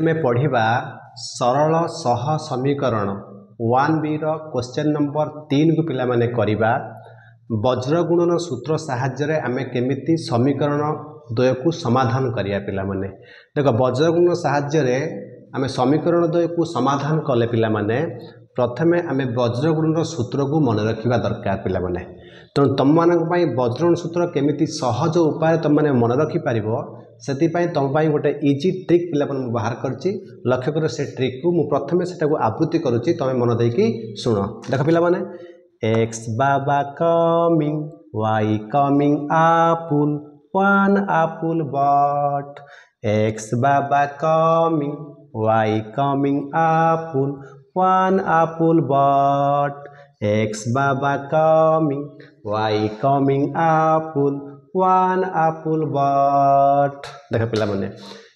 में पढ़ा सरल सह समीकरण 1B क्वेश्चन नंबर 3 को पिला माने करिबा वज्र गुणन सूत्र साहाय्य आमे केमिति समीकरण द्वय को समाधान करिया पिला माने देखो वज्र गुणन साहाय्य आमे समीकरण द्वय को समाधान कले पिला माने प्रथमे आमे वज्र गुणन सूत्र को मन रखिबा दरकार पिला माने तो तुम मानक पई वज्र गुणन सूत्र केमिति सहज उपाय तुम माने मन रखि पारिबो से तुम गोटे इजी ट्रिक पिला बाहर करछि लक्ष्य कर से ट्रिक को मु प्रथमे सेटा को आवृत्ति करूछि तमे मन देकी सुनो देख पिला माने एक्स बाबा कमिंग वाई कमिंग आपुल वन आपुल बट एक्स बाबा कमिंग वाई कमिंग आपुल वन आपुल बट एक्स बाबा कमिंग वाई कमिंग आपुल वन आपुल बट देख पिला माने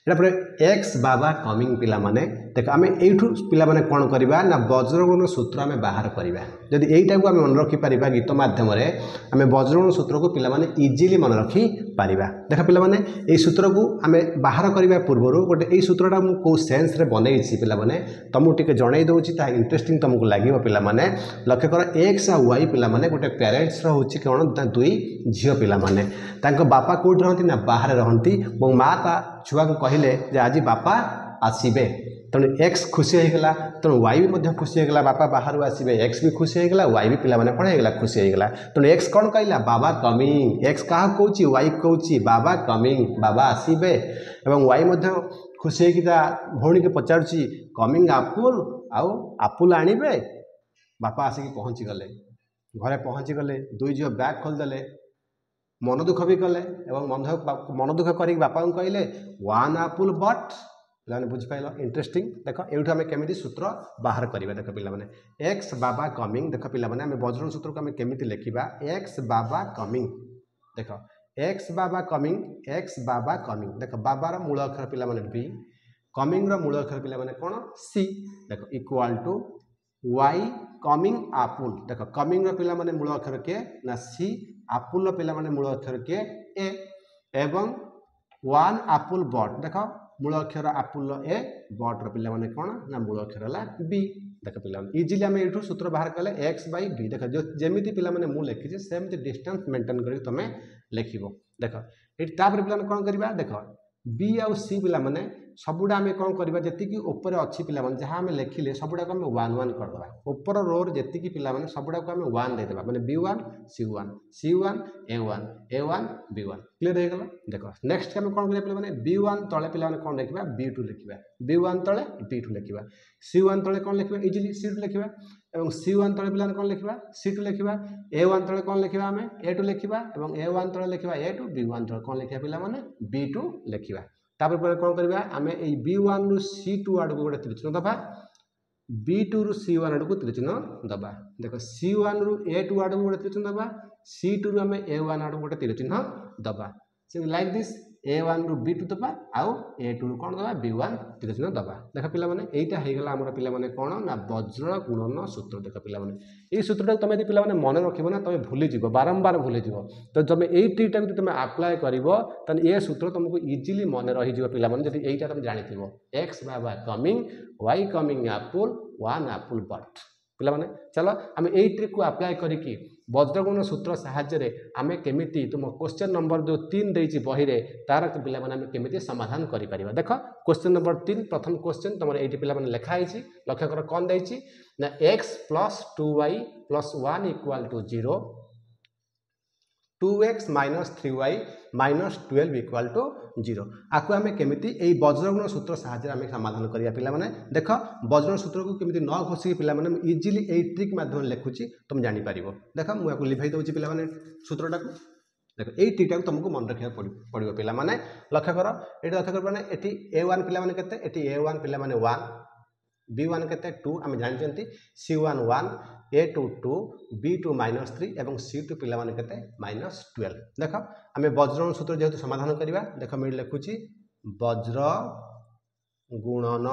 एटा एक्स बाबा कमिंग पिला माने देख आमे एठू पिला माने कोन करबा ना वज्रगुण सूत्र आमे बाहर करबा जदि एटा को आमे मन रखि परिबा गीत माध्यम रे आमे वज्रगुण सूत्र को पिला माने इजीली मन रखि परिबा देख पिला माने ए सूत्र को आमे बाहर करबा पूर्व गोटे ए सूत्रटा मु को सेंस रे बनेइछि पिला माने तमु टिके जणाई दउछि ता इंटरेस्टिंग तमको लागिवो पिला माने लक्ष्य कर एक्स आ वाई पिला माने गोटे पेरेंट्स रो होछि कोन दुई झियो पिला माने तांको बापा कोठ रहंती ना बाहर रहंती मो मां ता छुआ को कहले जे आज बापा आसीबे तेणु एक्स खुशी होगला तेणु वाई भी खुशी होगला बापा बाहर आसबे एक्स भी खुशी होगला वाई भी पिला कौन होगला खुशी होगला तेणु एक्स कौन कहला बाबा कमिंग एक्स क्या कौची वाई कौची बाबा कमिंग बाबा आसबे एवं वाई खुशी होता भौणी के पचारुची कमिंग आपुल आउ आपुल आणबे बापा आसिक पहुँची गले घरे पहुँची गले दुई झील बैग खोलदेले मन दुख भी कले मन दुख कर बापा को कहले वन आपुल बट पे बुझिपाल इंटरेस्टिंग देख ये आम केमी सूत्र बाहर करवा देख पे एक्स बाबा कमिंग देख पे वज्र सूत्र को आम केमी लिखा एक्स बाबा कमिंग देख एक्स बाबा कमिंग देख बाबार मूल अक्षर पे बी कमिंग मूल अक्षर पे कौन सी देख इक्वाल टू वाई कमिंग आपुल देख कमिंग पे मूल अक्षर किए ना सी आपुल पिला मूल अक्षर किए ए एवं वन आपुल बट देख मूल अक्षर आपुल ए बट पिला कौन ना मूल अक्षर है बी देख पे इजिली आम यू सूत्र बाहर कले एक्स बै बी देख जमी पे मुझे लिखी सेमती डिस्टेंस मेंटेन कर तुम लिख देख ये पे कौन करवा देख बी आउ सी पिला सबुड़ा आम कौन करवा जी ऊपर अच्छी पिला जहाँ आम लिखिले सबुड़ा आम वन वन करदे ऊपर रोर जी पिला सबुड़ा को आम वन देदेबा माने बी वन सी वन ए वन बी वन क्लीयर हो गला देख नेक्स्ट आम कौन करें बी वन तले पिला कौन लिखा बी टू लिखा बी वन तले बी टू लिखा सी वन तले कौन लिखा इजिली सी टू लिखा और सी वन तले पिला कौन लिखा सी टू लिखा ए वन तले कौन लिखा आम ए टू लिखा और ए वन तले लिखा ए टू बी वन तले कौन लिखा पिला बी टू लिखा तापर कौन करवा आम ये बी वन रु सी टू आड़ को गोटे त्रिचिह्न दबा बी टू रु सी वन आड़ को त्रिचिह्न दबा देख सी वन रु ए टू आड़ को गोटे त्रिचिह्न दबा सी टू रु आम ए वन आड़ को गोटे त्रिचिह्न दबा लाइक दिस ए वन रु बी टू दबा आउ ए टू रु कौन दबा बी वन त्रिचिह्न दबा देख पे यहीटा होगा आम पे कौन ना वज्र गुणन सूत्र देख पे ये सूत्रटा तुम यदि पे मन रखो ना तुम भूलीज बारंबार भूलीज तो तुम यही ट्रिकटा को तुम आप्लाय कर ये सूत्र तुमको इजिली मन रही पे यहीटा तुम जानी एक्स बाबा कमिंग वाई कमिंग आपुल वन आपुल बट पे चलो आम यही ट्रिक को आप्लाय करिकी वज्रगुण सूत्र साहाय्य आम केमिति तुम क्वेश्चन नंबर जो 3 देती बही रे तार पे केमिति समाधान करिपरिबा देख क्वेश्चन नंबर 3 प्रथम क्वेश्चन तुम ये पे लिखाई लक्ष्य कर कौन देती ना x plus 2y plus 1 equal to 0 2x minus 3y minus 12 equal to 0 आपको आम केमिति वज्रगुण सूत्र साहाय्य आम समाधान करिया पिला माने देख वज्रगुण सूत्र को केमिति न घोषिक पिला माने इजिली ए ट्रिक माध्यम लिखुची तुम जानि पारिबो देख मुझे लिखाई दउची पिला माने सूत्रटा को देख ए ट्रिकटा को तुमको मन रखिया पड़िबो पिला माने लक्ष्य कर एटी लक्ष्य कर माने एटी a1 पिला माने केते एटी a1 पिला माने 1 b1 केते 2 आम जानचंती c1 1 a2 2 b2 माइनस 3 एवं c2 पिला माने केते माइनस 12 देख आम वज्रगुण सूत्र जेहेतु समाधान करवा देख मैं लिखुची वज्र गुणन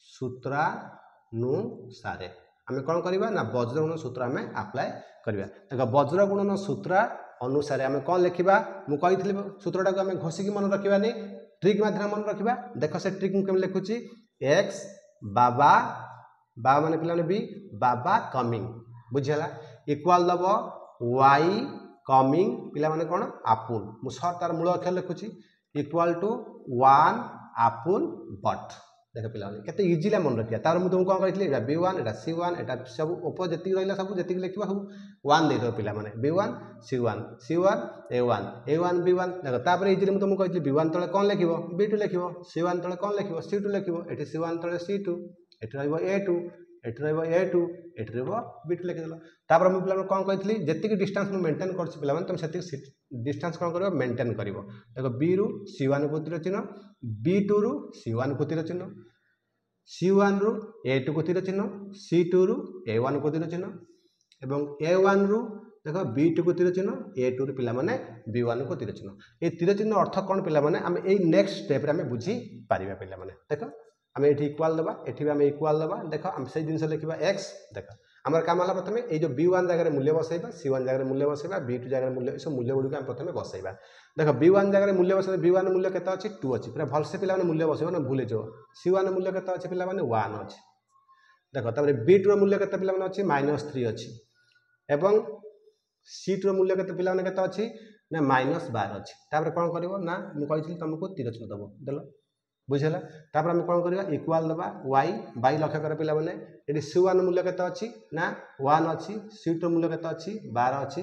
सूत्रानुसारे आम कौन करवा ना वज्रगुण सूत्र आम आप्लाय करवा देख वज्र गुणन सूत्र अनुसार आम कौन लिखा मुझे सूत्रटा को आम घोषिकी मन रखानी ट्रिक माध्यम मन रखा देख से ट्रिक मुझे लिखुची एक्स बाबा बाबा माने पिला बी बाबा कमिंग बुझीगला इक्वाल दब वाई कमिंग पिला माने कौन आपुल मुझे तार मूल अक्षर लिखुची इक्वाल टू 1 आपुल बट देख पिला केते इजिला मन रखिया तार मु तुमको कौन कहली B1 एटा C1 एटा सब ऊपर जति रहला सब जति लिखबा सब 1 दे दो पिला माने B1 C1 C1 A1 B1 देख तापर इजिली मु तुमको कहली B1 तळे कोन लिखिबो B2 लिखिबो C1 तळे कोन लिखिबो C2 लिखिबो एठी C1 तळे C2 एठी रहइबो A2 एठी रहइबो A2 एठी रहइबो B2 लिखि देलो तापर मु पिला कोन कहली जति की डिस्टेंस मु मेंटेन करछि पिला माने तुम सेति डिस्टेंस कोन करबो मेंटेन करबो देखो B रु C1 को तीर चिन्ह B2 रु C1 को तीर चिन्ह C1 रु A2 को तीर चिन्ह C2 रु A1 को तीर चिन्ह एवं A1 रु देखो B2 को तीर चिन्ह A2 रु पिला माने B1 को तीर चिन्ह ए तीर चिन्ह अर्थ कोन पिला माने हम ए नेक्स्ट स्टेप रे हम बुझी पारिबा पिला माने देखो हम एठी इक्वल दबा एठी हम इक्वल दबा देखो हम से जिंस लिखिबा x देखो हमर काम हला प्रथमे ए जो B1 जगह मूल्य बसैबा C1 जगह मूल्य बसैबा B2 जगह मूल्य सब मूल्य गुडी हम प्रथमे बसैबा देखो B1 जगह मूल्य बसै B1 मूल्य केता अछि 2 अछि पूरा भल से पिला माने मूल्य बसैबो ना भूले जो C1 मूल्य केता अछि पिला माने 1 अछि देखो तबरे B2 रो मूल्य केता पिला माने अछि -3 अछि एवं C2 रो मूल्य केता पिला माने केता अछि ना -12 अछि तापर कोन करबो ना मु कहिछि तुमको तीर चिन्ह दबो देलो बुझला तापर हम कोन करबा इक्वल दबा y बाई लक्ष्य कर पिला माने एडी C1 मूल्य केता अछि ना 1 अछि C2 मूल्य केता अछि 12 अछि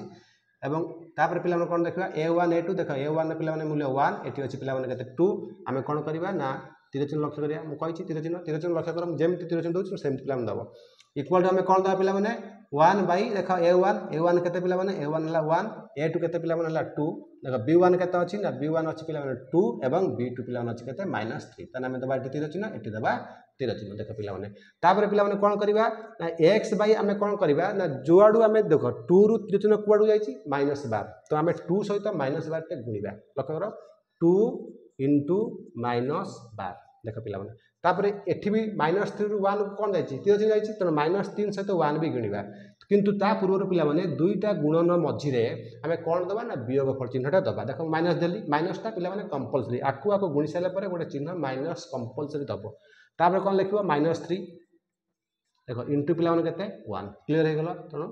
एवं तापर पिला माने कोन देखबा A1 A2 देखो A1 पिला माने मूल्य 1 एटी अछि पिला माने केते 2 हम कोन करबा ना तीर चिन्ह लक्ष्य करिया मु कहिछि तीर चिन्ह लक्ष्य करम जेमति तीर चिन्ह दोछ सेमति पिला माने दबो इक्वल हम कोन दबा पिला माने 1 बाई देखो A1 केते पिला माने A1 हला 1 A2 केते पिला माने हला 2 देखो B1 केते अछि ना B1 अछि पिला माने 2 एवं B2 पिला माने अछि केते -3 तने हम दबा तीर चिन्ह एटी दबा तीर चिन्ह देखो पिला माने तापर पिला माने कोन करबा ना x बाई हम कोन करबा ना जोआडू हम देखो 2 रु तीर चिन्ह कुआडू जाईछि -12 तो हम 2 सहित -12 टे गुणिबा लक्ष्य करो 2 -12 देखो पिला माने तापर एठी भी -3 रु 1 कोन जाईछि तीर चिन्ह जाईछि तो -3 सहित 1 भी गुणिबा किंतु ता पूर्व पिला माने दुईटा गुणन मझी रे हमें कोन दबा ना वियोगफल चिन्हटा दबा देखो माइनस देली माइनस ता पिला माने कंपलसरी आकु गुणी साला परे गोटे चिन्ह माइनस कंपलसरी दबो तापर कोन लिखिबो -3 देखो इनटू पिला माने केते 1 क्लियर हे गेलो तनो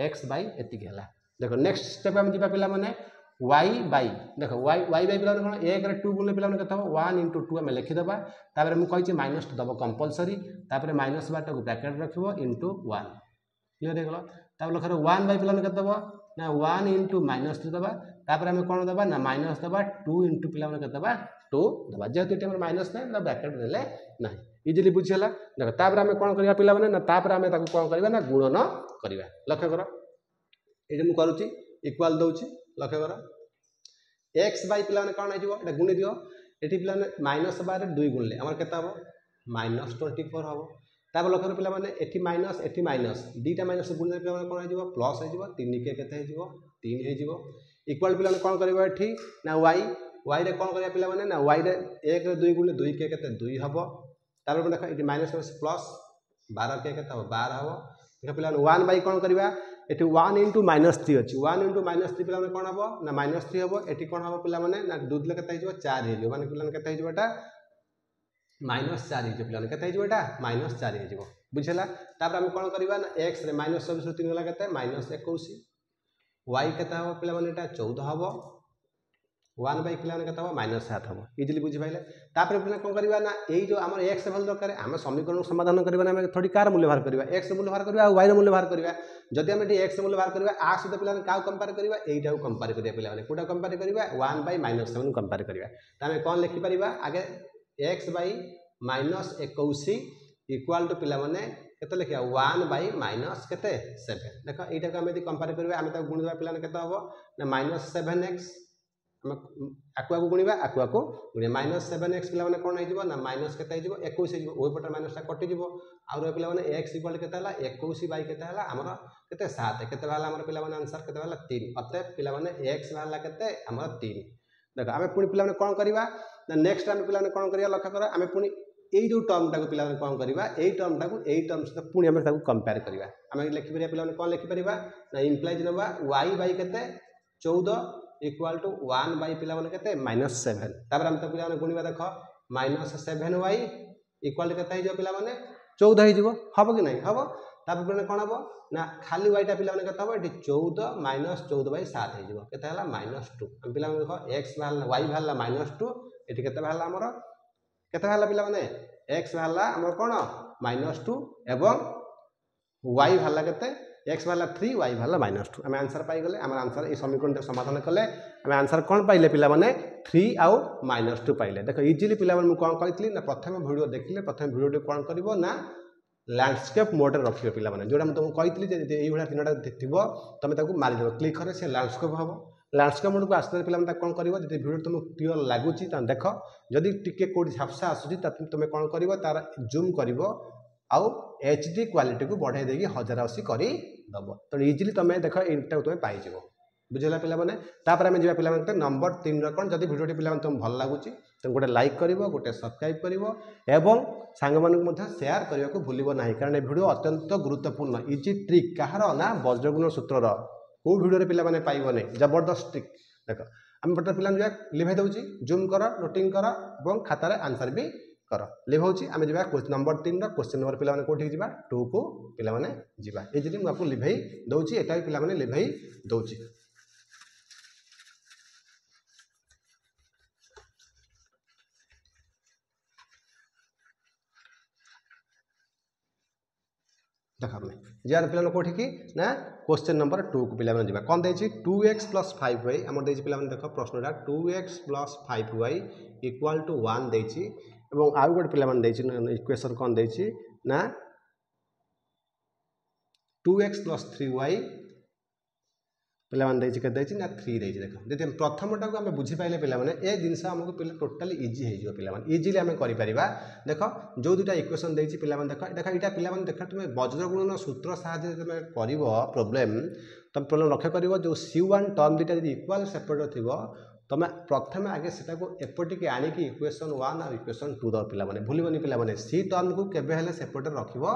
x बाई एतिक हला देखो नेक्स्ट स्टेप हम दिबा पिला माने y बाई देखो y बाई पिला माने कोन 1 रे 2 गुणे पिला माने केते हो 1 * 2 हम लिखि दबा तापर मु कहिछि माइनस दबो कंपलसरी तापर माइनस बाटा को ब्रैकेट रखिबो इनटू 1 क्लियर हे गेलो तापर लखर 1 बाई पिला माने केते दबो ना 1 * -3 दबा तापर हम कोन दबा ना माइनस दबा 2 * पिला माने केते दबा 2 दबा जेते टाइम माइनस नै ना ब्रैकेट देले नै इजिली बुझियला देखो तापर हम कोन करिया पिला माने ना तापर हम ताको कोन करिया ना गुणन करिया लक्ष्य करो एजे मु करूची इक्वल दउची लक्ष्य करो x बाई पिला माने कोन आइजो एटा गुणी दियो एठी पिला माने -12 2 गुणले हमर केता हो -24 हो तापर लक्ष्य पिला माने एठी माइनस दीटा माइनस गुणले पिला माने कोन आइजो प्लस आइजो 3 के केते आइजो 3 आइजो इक्वल पिला माने कोन करबो एठी ना y रे कोन करिया पिला माने ना y रे 1 रे 2 गुणले 2 के केते 2 हबो तापर देखो एठी माइनस प्लस 12 के केते हो 12 हबो देखो पिला 1 बाई कोन करबा एठी 1 * -3 अछि 1 * -3 पिला माने कोन हबो ना -3 हबो एठी कोन हबो पिला माने ना 2 ले केते हिजो 4 हिजो माने पिला केते हिजो एटा -4 हिजो पिला केते हिजो एटा -4 हिजो बुझला तापर हम कोन करबा ना x रे -24 होला केते -21 y केते हबो पिला माने एटा 14 हबो 1 बाई पिला केते हबो -7 हबो इजिली बुझि पाइले तापर पिला कोन करबा ना एई जो हमर x भल दरकार हम समीकरण समाधान करबा ना हम थोड़ी कार मूल्य बाहर करबा x मूल्य बाहर करबा y रे मूल्य बाहर करबा जदि हम एटी x मूल्य बाहर करबा आ सहित पिला का कंपेयर करबा एईटा को कंपेयर करिया पिला माने कोटा कंपेयर करबा 1 बाई -7 कंपेयर करबा त हम कोन लिखि परिबा आगे x बाई -21 इक्वल टू पिला माने केते लिखिया 1 बाई माइनस केते 7 देखो एटा को हम यदि कंपेयर करबा हम त गुणिबा पिला ने केते हबो ना -7x हम आकुआ को गुणिबा आकुआ को गुणिया -7x पिला माने कोन हे जिवो ना माइनस केते हे जिवो 21 हे जिवो ओय पटर माइनस ता कटि जिवो आरो पिला माने x इक्वल केते हला 21 बाई केते हला हमर केते 7 केते हला हमर पिला माने आंसर केते हला 3 अतः पिला माने x हला केते हमर 3 देखो हम पुनी पिला माने कोन करबा ना नेक्स्ट टाइम पिला माने कोन करिया लक्ष्य करो हम पुनी ए जो टर्म टाको पिला माने कोन करबा ए टर्म से पुनी हम ताको कंपेयर करबा हम लिखि परिया पिला माने कोन लिखि परिबा ना इंप्लाइज नबा y बाई केते 14 इक्वाल टू 1 बाई पिला माने केते -7 तापर हम तो पिला माने गुणिबा देख -7y इक्वाल टू केते हो पिला माने 14 हो जिवो हबो कि नहीं हबो तापर पिला कोन हबो ना खाली y टा पिला माने केते हबो एटी 14 -14 बाई 7 हो जिवो केते हला -2 हम पिला माने देखो x भाला y भाला -2 एटी केते भाला हमर केते भाला पिला माने x भाला हमर कोन -2 एवं y भाला केते x भाला 3 y भाला -2 हम आंसर पाई गले हमर आंसर ए समीकरण के समाधान कले हम आंसर कोन पाइले पिला माने 3 आउ -2 पाइले देखो इजीली पिला माने मु कोन कहितली ना प्रथम वीडियो देखिले प्रथम वीडियो टे कोन करिवो ना लैंडस्केप मोड रे रखियो पिला माने जोडा हम तुमको कहितली जे एई भला तीनटा थिबो तमे ताको मारि देबो क्लिक करे से लैंडस्केप हबो लैंडस्केप मोड को आस्ते पिला माने कोन करिवो जे वीडियो तुमको क्लियर लागुची त देखो जदी टिके कोडी झापसा आसुची त तुमे कोन करिवो तार जूम करिवो आउ एचडी क्वालिटी को बढ़ाई देगी 1080 करी दबो तो इजीली तमे देखो एटा तुमे पाई जिवो बुझला पिला माने तापर हम जिवा पिला माने नंबर 3 र कोन जदी वीडियो टी पिला माने तुम भल लागुची तुम गोटे लाइक करिवो गोटे सब्सक्राइब करिवो एवं सांग मानक मध्य शेयर करिया को भूलिबो नाही कारण ए वीडियो अत्यंत गुरुत्वपूर्ण इजी ट्रिक कहार ना वज्रगुण सूत्र र को वीडियो रे पिला माने पाइबो नै जबरदस्त ट्रिक देखो हम बटर पिला जिवा लिभाइ दउची जूम कर नोटिंग कर एवं खाता रे आंसर भी कर लिभाउची आमे जिबा क्वेश्चन नंबर 3 रो क्वेश्चन नंबर पिला माने कोठी जिबा 2 को पिला माने जिबा इजीली म आपको लिभाइ दउची एटा भी पिला माने लिभाइ दउची देखा मैं जार पिला कोठी की ना क्वेश्चन नंबर 2 को पिला माने जिबा कोन देछि 2x + 5y हमर देछि पिला माने देखो प्रश्नटा 2x + 5y = 1 देछि एवं आउ गोटे पिला माने देछि इक्वेशन कोन देछि ना 2x + 3y पिला माने देछि के देछि ना 3 देछि देखो जति हम प्रथमटा को हम बुझी पाइले पिला माने ए जिंस हमको पिला टोटली इजी हे जो पिला माने इजीली हम करि परिबा देखो जो दुटा इक्वेशन देछि पिला माने देखो देखो इटा पिला माने देखो तुमे वज्रगुणन सूत्र सहायता तुमे करिवो प्रॉब्लम तुम प्रॉब्लम लक्ष्य करिवो जो c1 टर्म दुटा यदि इक्वल सेपरेट थिबो तुमे प्रथम आगे सेटा को एपटी के आनी की इक्वेशन 1 और इक्वेशन 2 द पिला माने भूलिबनी पिला माने c टर्म को केबे हले सेपरेट रखिबो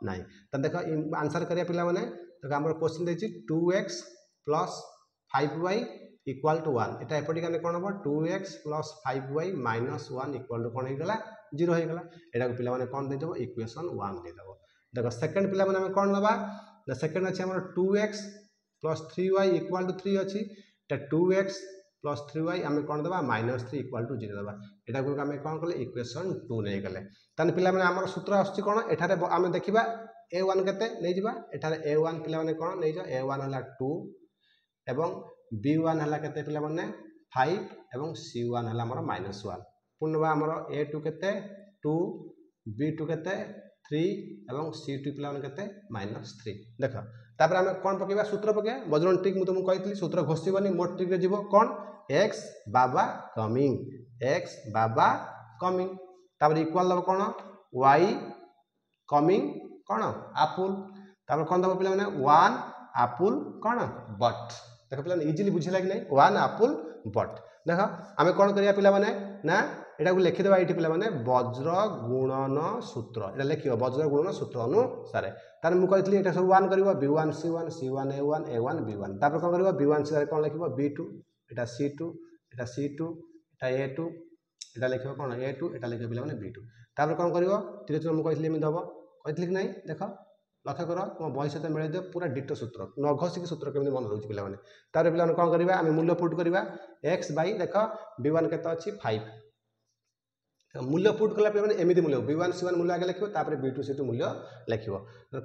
नाही त देखो आंसर करिया पिला माने देखो हमर क्वेश्चन देछि 2x + 5y = 1 एटा एपटी काने कोन हो 2x + 5y - 1 = कोन हे गला 0 हे गला एटा को पिला माने कोन दे देबो इक्वेशन 1 दे देबो देखो सेकंड पिला माने हम कोन लबा द सेकंड अछि हमर 2x + 3y = 3 अछि त 2x + 3y हम कोन देबा -3 = 0 देबा एटा को हम कोन करले इक्वेशन 2 नै गले तन पिला माने हमर सूत्र आछि कोन एठारे हम देखिबा a1 केते नै जिबा एठारे a1 पिला माने कोन नै जा a1 हला 2 एवं b1 हला केते पिला माने 5 एवं c1 हला हमर -1 पुनवा हमर a2 केते 2 b2 केते 3 एवं c2 पिला माने केते -3 देखो तापर हम कोन पकेबा सूत्र पके वज्रगुणन ट्रिक मु तुम कहितली सूत्र घोषिबनी मोड ट्रिक रे जिवो कोन x बाबा कमिंग तापर इक्वल लब कोन y कमिंग कोन एप्पल तापर कोन दबो पिला माने 1 एप्पल कोन बट देखो पिला इजीली बुझिला कि नै 1 एप्पल बट देखो आमे कोन करिया पिला माने ना एटा को लिखि देबा एठी पिला माने वज्र गुणन सूत्र एटा लिखियो वज्र गुणन सूत्र अनुसार तार मु कहितली एटा सब 1 करिवो b1 c1 c1 a1 a1 b1 तापर कोन करिवो b1 c कोन लिखिवो b2 एटा c2 एटा c2 एटा a2 एटा लिखिवो कोन a2 एटा लिखिवो पिला माने b2 तापर कोन करिवो तीर चिन्ह मु कहितली मी दबो कहितली कि नै देखो लक्ष्य करो तुम बही सहित मिले दियो पूरा डिटो सूत्र न घोषिक सूत्र केमि मन रहउछि पिला माने तारे पिला कोन करबा हम मूल्य पुट करबा x बाई देखो b1 केते अछि 5 मूल्य पुट कला पे माने एमिति मूल्य b1 c1 मूल्य आगे लिखियो तापर b2 c2 मूल्य लिखियो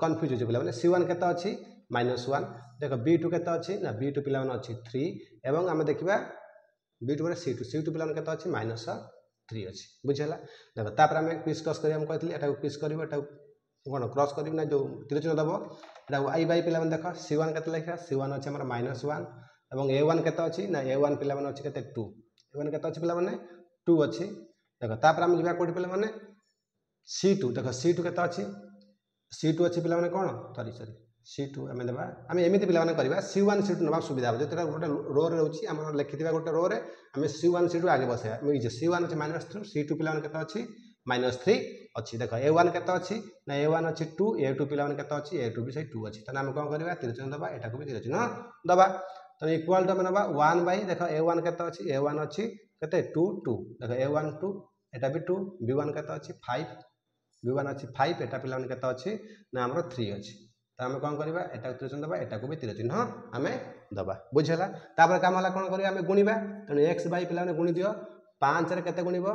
कंफ्यूज हो पिला माने c1 केते अछि -1 देखो b2 केते अछि ना b2 पिला माने अछि 3 एवं हम देखिबा b2 रे c2 पिला माने केते अछि -3 अछि बुझिला देखो तापर हम क्विज क्रॉस करिया हम कहतली एटा क्विज करबो एटा कोन क्रॉस करिब ना जो तीर चिन्ह दबो एटा i बाई पिला माने देखो c1 केते लिखा c1 अछि हमर -1 एवं a1 केते अछि ना a1 पिला माने अछि केते 2 a1 केते अछि पिला माने 2 अछि देखो तापर हम जिबा कोठी पिला माने c2 देखो c2 केते अछि c2 अछि पिला माने कोन सॉरी c2 हम देबा हम एमिति पिला माने करबा c1 c2 नबा सुविधा हो जेतरा गोटे रो रे होछि हमर लिखिथिबा गोटे रो रे हम c1 c2 आगे बसेबा हम जे c1 अछि -3 c2 पिला माने केते अछि -3 अछि देखो a1 केते अछि ना a1 अछि 2 a2 पिला माने केते अछि a2 भी सही 2 अछि तने हम कोन करबा तीर चिन्ह दबा एटा को भी तीर चिन्ह दबा तो इक्वाल टू ना 1 बाई देख a1 केते अछि a1 अछि केते 2 2 देख a1 2 एटा भी 2 b1 केते अछि 5 b1 अछि 5 एटा पिला केते अछि ना हमर 3 अछि तो आम कौन करवा एटा तीर चिन्ह दबा एटा को भी तीर चिन्ह आम दबा बुझेला तापर काम हला कौन करवा आम गुणिबा तेणु x बाई पिला गुणी दियो 5 रे केते गुणिबो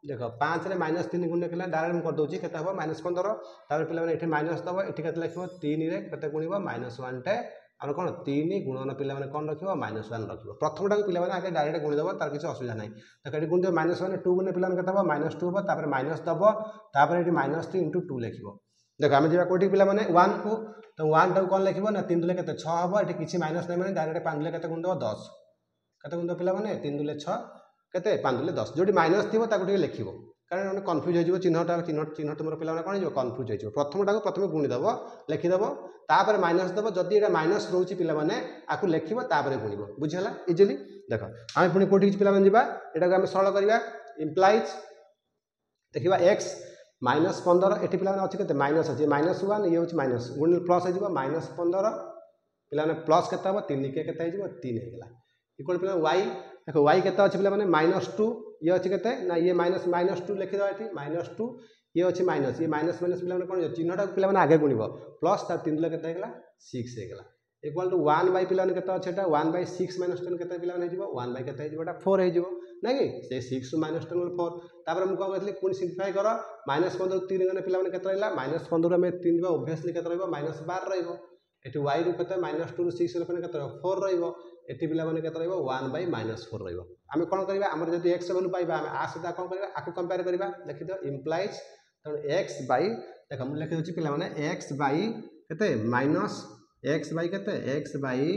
देख 5 रे -3 गुण केला डायरेक्ट कर दोची केते हबो -15 तापर पिला एठी माइनस दबो एठी केते लिखबो 3 रे केते गुणिबो -1 टे आम कौन 3 गुणन पिला कौन रखिबो -1 रखिबो प्रथमटा को पिला आगे डायरेक्ट गुणी दबो तार किसी असुविधा नहीं तो ये गुण दियो -1 2 गुण पिला केते हबो -2 हबो तापर माइनस दबो तापर एठी -3 * 2 लिखिबो देख आम जा कोठी पिला 1 को तो 1 टाक कौन लिखिबो ना 3 दुले केते 6 हबो एठी किछि माइनस नहीं माने डायरेक्ट 5 दुले केते गुण दबो 10 केते गुण दबो पिला 3 दुले 6 केते 5 दुले 10 जोटी माइनस थिबो ताको टिके लिखिबो कारण कन्फ्यूज हो चिन्हटा चिन्ह तुम पिला कौन हो कन्फ्यूज हो प्रथमटा को प्रथम गुणीदेव लिखिदेव तापर माइनस देव जदि ये माइनस रोचे पे आपको लिखो तापर गुणब बुझीगला इजिली देख आम पुणी कौटी पिला यहाँ आम सरल करवा इम्प्लाइज देखा एक्स -15 ये पिला अच्छे के माइनस अच्छे -1 ये हूँ माइनस गुण प्लस हो -15 पिला प्लस के 3 के 3 होगा इक्वल पिला वाई देख वाई के अच्छे पिला -2 ये अच्छे के ना ये -2 लिखिदेवा ये -2 ये अच्छे माइनस ये माइनस माइनस पिला कौन चिन्हटा पिला आगे गुणब प्लस तार 3 के 6 होगा इक्वल टू 1 बाई पिला के अच्छे 1 बाई 6 -10 के पिला 1 बाई के 4 हो ना कि से 6 ରୁ -10 4 तापर हम कौन कहते पुणी सिम्प्लिफाई कर -15 3 गने पिला के -15 में 3 जा ओब्वियसली के -12 रहिबो एटी y रु केते -2 ରୁ 6 रे केते 4 रहिबो एटी पिला के 1 बाई -4 रहिबो आमे कोन करबा हमर जदी x वैल्यू पाइबा आमे आ सदा कोन करबा आकु कंपेयर करबा देखि दो इम्प्लाइज त x बाई देख हम लिखि दोची पिला माने x बाई केते माइनस x बाई केते x बाई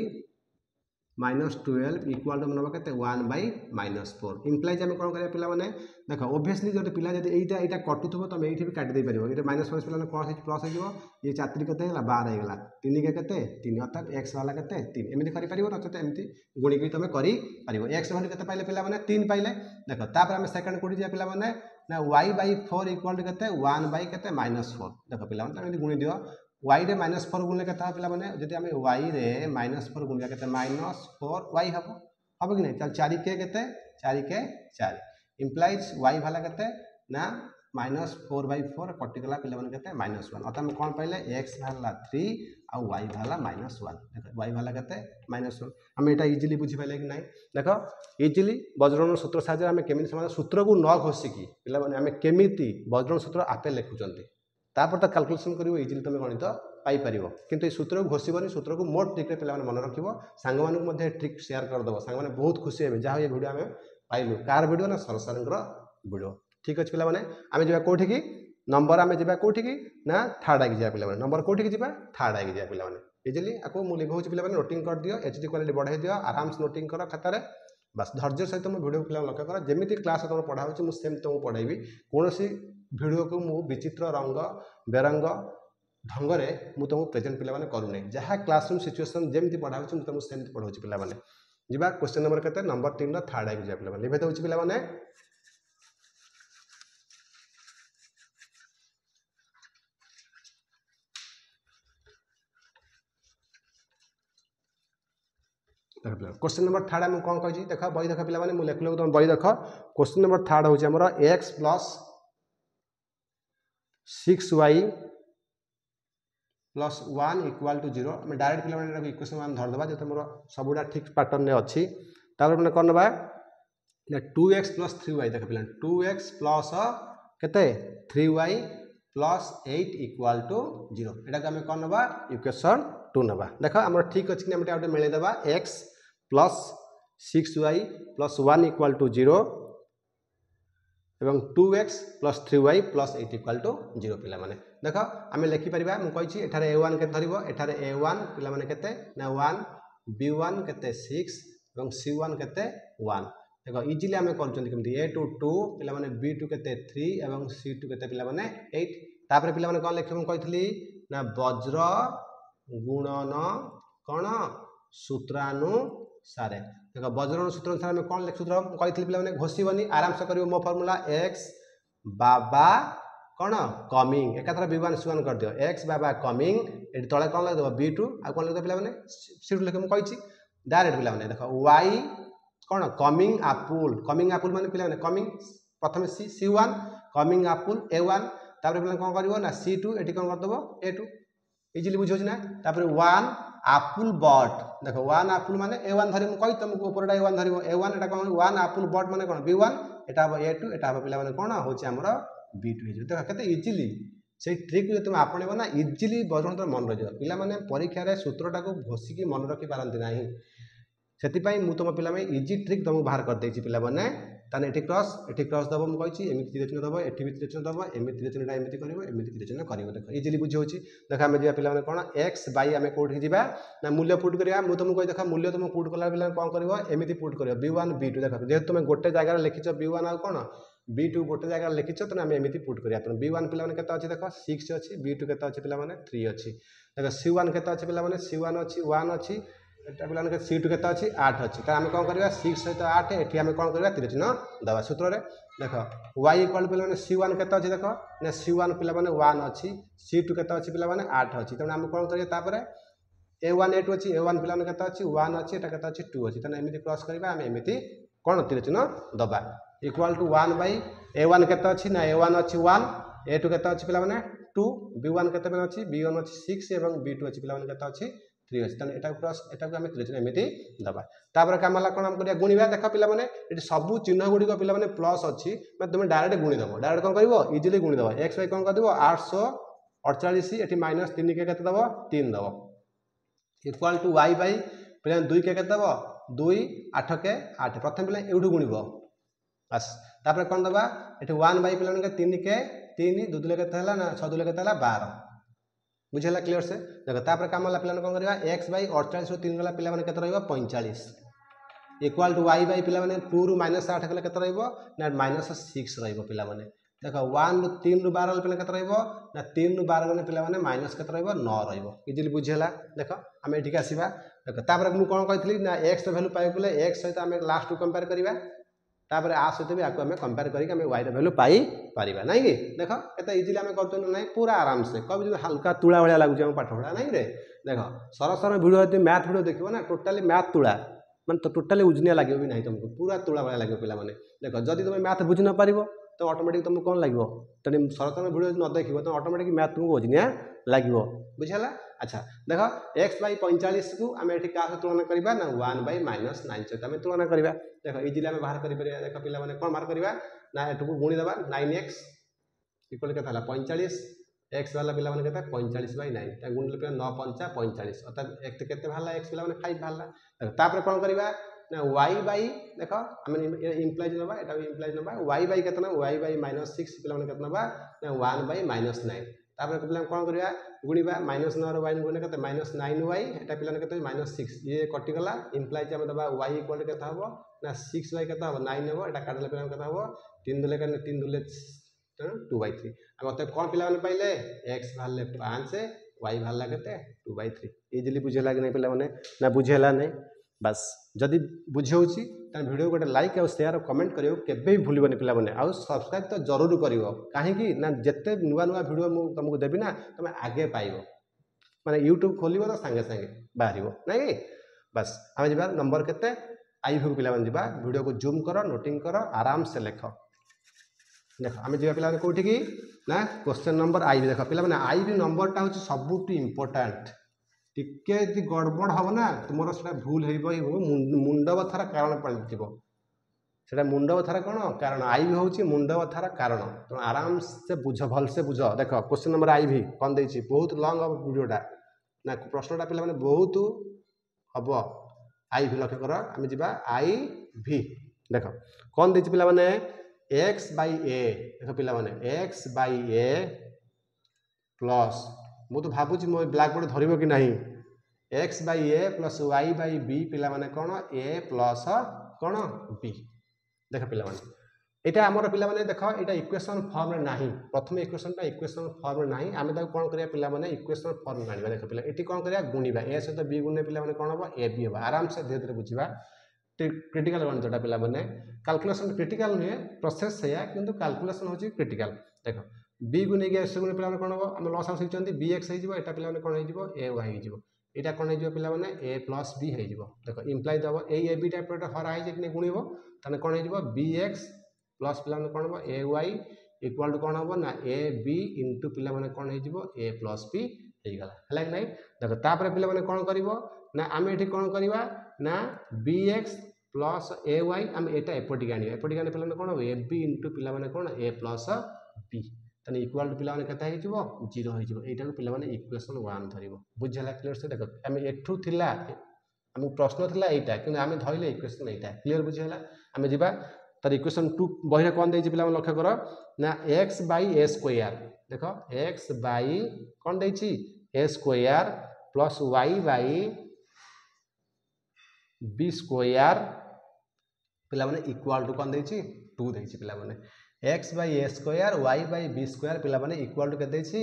-12 इक्वल टू मनबा केते 1 बाई -4 इम्प्लाइज आमे कोन करबा पिला माने देख ओब्वियसली जो पिला जदी एटा एटा कटुथबो त एठी भी काटि दे परिबो ये माइनस माइनस पिला कोन प्लस हो जिवो ये 4 केते हला 12 हे गला 3 के केते 3 अर्थात x वाला केते 3 एमिति करि परिबो नचते एमिति गुणी भी तमे करि परिबो x वैल्यू केते पाइले पिला माने 3 पाइले देखो तापर हम सेकंड कोडी जे पिला माने ना y बाई 4 इक्वल टू केते 1 बाई केते -4 देखो पिला माने एमिति गुणी दियो y रे -4 गुणले केते पिला माने जदी हम y रे -4 गुणले केते -4 y हबो हबो कि नै चल 4 के केते 4 के 4 इम्प्लाइज y वाला केते ना -4/4 कटिगला पिला माने केते -1 अतः हम कोन पाइले x वाला 3 आ y वाला -1 देखो y वाला केते -1 हम एटा इजीली बुझी पाइले कि नै देखो इजीली वज्रगुणन सूत्र साहाय्य हम केमिति समाधान सूत्र को न घोषिकी पिला माने हम केमिति वज्रगुणन सूत्र आपे लिखुचंती तापर तो कैलकुलेशन करिवो इजीली तमे गणित पाई परिवो किंतु ए सूत्र को घोषिबनी सूत्र को मोट ट्रिक रे पिला माने मन रखिवो सांग मानक मध्ये ट्रिक शेयर कर दबो सांग माने बहुत खुशी हेबे जा ये वीडियो हमें पाइलु कार वीडियो ना सरसरंगर वीडियो ठीक अछि पिला माने आमे जेबा कोठी की नंबर आमे जेबा कोठी की ना थर्ड आगे जेबा पिला माने नंबर कोठी की जेबा थर्ड आगे जेबा पिला माने इजीली आको मु लिखौ पिला माने नोटिंग कर दियो एचडी क्वालिटी बढ़ाई दियो आराम से नोटिंग कर खाता रे बस धैर्य सहित मो वीडियो पिला लक्ष्य कर जेमिति क्लास तुम पढ़ा होछि मु सेम तुम पढ़ाइबी कोनोसी वीडियो को मु विचित्र रंग बेरंग ढंग रे मु तुम प्रेजेंट पिला माने करू नै जहा क्लासरूम सिचुएशन जेमिति पढ़ा होछि मु तुम सेम पढ़ाउछि पिला माने जिबा क्वेश्चन नंबर केते नंबर 3 रो थर्ड आगे जेबा पिला माने लिबे होछि पिला माने क्वेश्चन नंबर थर्ड हम कौन कही देख बही देख पिला माने लिख लो तुम बही देख क्वेश्चन नंबर थर्ड हूँ आमर x plus 6y plus 1 equal to 0 आम डायरेक्ट पिला माने इक्वेशन हम धरदबा जो मोर सबुडा ठीक पैटर्न में अच्छी तापर मैंने कौन नबा 2x प्लस 3y देख पिला 2x प्लस केते 3y प्लस 8 इक्वल टू 0 एटा आम कौन नबा इक्वेशन 2 नबा देख आम ठीक अच्छी आम गोटे मिले देबा x plus 6y plus 1 equal to 0 एवं 2x plus 3y plus 8 equal to 0 पिला माने देख आम लिखि परिबा मु कहिछि एठारे a1 के धरिबो एठारे a1 पिला माने केते ना 1 b1 केते 6 एवं c1 केते 1 देखो इजीली आम करचंती केमती a टू 2 पिला माने b2 केते 3 एवं c2 केते पिला माने 8 तापर पिला माने कोन लिखिबो कहितली ना वज्र गुणन कोन सूत्रानुसारे देखो वज्रगुणन सूत्र अनुसार में कौन लिख सूत्र कही पिला माने घोषिबनी आराम से करिवो मो फार्मूला x बाबा कौन कमिंग एकाथर b1 c1 कर दियो x बाबा कमिंग एटी तळे कौन लिख देबो b2 आ कौन लिख पिला माने c2 लिख मु कहिछि डायरेक्ट पिलाने देख y कौन कमिंग आपुल माने पिलाने कमिंग प्रथम C1 कमिंग आपुल A1 तापर पिला कौन करिवो ना C2 एठी कौन कर दबो A2 इजीली बुझियो ना तापर 1 आपुल बट देखो 1 आपुल माने A1 धरि म कहि तुमको ऊपरटा A1 धरिवो A1 एटा कौन 1 आपुल बट माने कौन B1 एटा हो A2 एटा हो पिला माने कौन होची हमर B2 हिजो देखो केते इजीली से ट्रिक जो तुम आपणेब ना इजिली बजन मन रही पिला माने परीक्षा रे सूत्रटा को घोषिकी मन रखी पारती ना से मुझे तुम पे इजी ट्रिक तुमको बाहर कर देछि पिला माने ताने एठी क्रॉस दबो म कहिछि एमिति तीर चिन्ह दबो एठी भी तीर चिन्ह दबो एमिति तीर चिन्हटा एमिति करिवो एमिति तीर चिन्ह करिवो देखो इजीली बुझि होछि देखो हम जिया पिला माने कोन x बाय हम कोठी जिबा ना मूल्य पुट करिया मु तुमको कहि देखो मूल्य तुम पुट कला पिला कोन करिवो एमिति पुट करिवो b1 b2 देखो जे तुम गोटे जगह रे लिखिछो b1 आ कोन b2 गोटे जगह लिखिछो त हम एमिति पुट करिया त b1 पिला माने केता अछि देखो 6 अछि b2 केता अछि पिला माने 3 अछि देखो c1 केता अछि पिला माने c1 अछि 1 अछि एटा पिला माने c2 केता अछि 8 अछि त हम कोन करिया 6 सहित 8 एठी हम कोन करिया तीर चिन्ह दबा सूत्र रे देखो y इक्वल पिला माने c1 केता अछि देखो ना c1 पिला माने 1 अछि c2 केता अछि पिला माने 8 अछि त हम कोन करिया तापरे a1 a2 अछि a1 पिला माने केता अछि 1 अछि एटा केता अछि 2 अछि त एमिति क्रॉस करिबा हम एमिति कोन तीर चिन्ह दबा इक्वल टू 1 बाय a1 केता अछि ना a1 अछि 1 a2 केता अछि पिला माने 2 b1 केता माने अछि b1 अछि 6 एवं b2 अछि पिला माने केता अछि 3 अछि तने एटा क्रॉस एटा को हम तीर चिन्ह एमिति दबा तापर कामला कोन हम करिया गुणिबा देख पिला माने एटी सब चिन्ह गुडी को पिला माने प्लस अछि म तुम डायरेक्ट गुणी दबो डायरेक्ट कोन करिवो इजीली गुणी दबो x बाय कोन कर दबो 848 एटी माइनस 3 के केते दबो 3 दबो इक्वल टू y बाय पिला 2 के केते दबो 2 8 के 8 प्रथम पिला एउडू गुणिबो बस तापर कोन दबा एटी 1 बाय पिला के 3 के 3 2 दुले केते हला ना 6 दुले केते हला 12 बुझेला क्लियर से देखो तापर काम वाला पिला कोन करबा x बाय 48 रो 3 गला पिला माने केते रहइबो 45 इक्वल टू y बाय पिला माने 2 रो -8 गला केते रहइबो ना -6 रहइबो पिला माने देखो 1 रो 3 रो 12 पिला केते रहइबो ना 3 रो 12 गने पिला माने माइनस केते रहइबो 9 रहइबो इजीली बुझेला देखो हम एठी के आसीबा देखो तापर मु कोन कहथली ना x रो वैल्यू पाइ बोले x सहित हम लास्ट टू कंपेयर करिबा तापर आ सहित भी आको हम कंपेयर करी हम y रो वैल्यू पाई पारिबा नै कि देखो एते इजीली हम करतो नै पूरा आराम से कभी हल्का तुला वाला लागु हम पाठ पढा नै रे देखो सरसर वीडियो यदि मैथ वीडियो देखिबो ना टोटली मैथ तुला माने तो टोटली उजनिया लागियो भी नहीं तुमको पूरा तुला वाला लागियो पिला माने देखो जदी तुम मैथ बुझ न पारिबो तो ऑटोमेटिक तुमको कोन लागियो तनी सरसर वीडियो न देखिबो तो ऑटोमेटिक मैथ तुमको उजनिया लागियो बुझला अच्छा देखो x बाय 45 को हम एठी का से तुलना करबा ना 1 बाय -9 से हम तुलना करबा देखो इजीली हम बाहर करि परिया देखो पिला माने कोन बाहर करबा ना एठू गुणी दबा 9x इक्वल केता हला 45 x वाला पिला माने केता 45 बाय 9 ता गुण ले 9 5 45 अर्थात एक केते भाला x पिला माने 5 भाला तापर कोन करबा ना y बाय देखो हम इंप्लाइज नबा एटा भी इंप्लाइज नबा y बाय केतना y बाय -6 पिला माने केतना बा ना 1 बाय -9 तापर पिला कोन करबा गुणीबा -9 रो y गुणे केते -9y एटा पिला ने केते -6 ये कटि गला इंप्लाइज हम दबा y इक्वल केता हबो ना 6y केता हबो 9 हबो एटा काटले पिला केता हबो 3 दुले के 3 दुले 2/3 हम ओते कोन पिला माने पाइले x भाले 5 y भाला केते 2/3 इजीली बुझेला कि नै पिला माने ना बुझेला नै बस जदी बुझियोछि त वीडियो गोटे लाइक और शेयर और कमेंट करियो केबे भी भूलिबनी पिला माने आ सब्सक्राइब तो जरूर करियो काहे कि ना जत्ते नुवा नुवा वीडियो मु तुमको देबी ना तुम आगे पाइबो माने YouTube खोलिबो तो संगे संगे बाहरिबो नै बस हम जिबा नंबर केते आई व्यू पिला माने जिबा वीडियो को जूम करो नोटिंग करो आराम से लिखो देखो हम जिबा पिला कोठी की ना क्वेश्चन नंबर आई देखो पिला माने आई भी नंबर ता होची सबुटू इंपोर्टेंट टिके यदि गड़बड़ हम ना तुमर से भूल हो मुंड बथार कारण पड़ो से मुंड बथार कौन कारण आई भी हूँ मुंड बथार कारण तुम आराम से बुझ भल से बुझ देख क्वेश्चन नंबर आई भी कौन दे बहुत लंग हम वीडियोटा ना प्रश्नटा पे बहुत हम आई भी लक्ष्य कर आम जा आई भी देख कौन दे पे मैंने एक्स बाय ए देख पे एक्स बाय ए प्लस मु तो भावुँ मो ब्लैक बोर्ड धरब कि नहीं एक्स बाय ए प्लस वाई बाय बी पिला माने कौन ए प्लस कौन बी देख पिला माने एटा हमर पिला माने देख एटा इक्वेशन फॉर्म रे नाही प्रथम इक्वेशनटा इक्वेशन फॉर्म रे नाही आमे ताको कोन करिया पिला माने इक्वेशन फॉर्म रे आनिबा देख पिला एटी कोन करिया गुणीबा ए सहित बी गुणे पिला माने कोन होबा ए बी होबा आराम से धीरे धीरे बुझिबा क्रिटिकल गणितटा पिला माने कैलकुलेशन क्रिटिकल नहीं प्रोसेस सेया किंतु कैलकुलेशन होची क्रिटिकल देख बी गुणे के एस गुणे पिला माने कोन होबा हम लॉस आउट सिचंती bx हे जिवो एटा पिला माने कोन हे जिवो ay हे जिवो एटा कोन हे पिला माने a प्लस b हे जिवो देखो इंप्लाई दबो ए a b टाइप रो हरा हे जे गुणिबो तने कोन हे जिवो bx प्लस पिला माने कोन हो ay इक्वल टू कोन हो ना a b इनटू पिला माने कोन हे जिवो a प्लस b हे गला हला कि नै देखो तापर पिला माने कोन करिवो ना आमे एठी कोन करिवा ना bx प्लस ay आम एटा एपटी गानी पिला माने कोन हो ab इनटू पिला माने कोन a प्लस b तने इक्वल टू पिला माने कता हे जिवो 0 हे जिवो एटा को पिला माने इक्वेशन 1 धरिवो बुझला क्लियर से देखो आमे एठू थिला हम प्रश्न थिला एटा कि आमे धइले इक्वेशन एटा क्लियर बुझला आमे जिबा तर इक्वेशन 2 बहिरा कोन देछि पिला माने लक्ष्य करो ना x बाय a स्क्वायर देखो x बाय कोन देछि a square plus y by b square पिला माने इक्वल टू कोन देछि 2 देछि पिला माने x by a square y by b square पिला माने इक्वल टू के देछि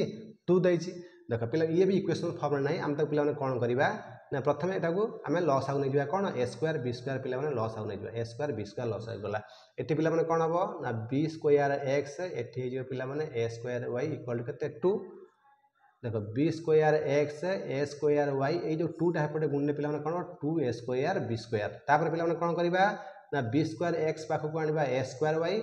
2 देछि देखो पिला ये भी इक्वेशन फॉर्म नहीं हम तो पिला माने कोन करिबा ना प्रथम एटा को हमें लॉस आउ नै जिबा कोन a स्क्वायर b स्क्वायर पिला माने लॉस आउ नै जिबा a स्क्वायर b स्क्वायर लॉस आइ गला एठी पिला माने कोन हबो ना b स्क्वायर x एठी जियो पिला माने a square y equal to केते 2 देखो b square x a square y ए जो 2 टा हेपटे गुणने पिला माने कोन 2a स्क्वायर b स्क्वायर तापर पिला माने कोन करिबा ना b स्क्वायर x पाखो को आनिबा a स्क्वायर y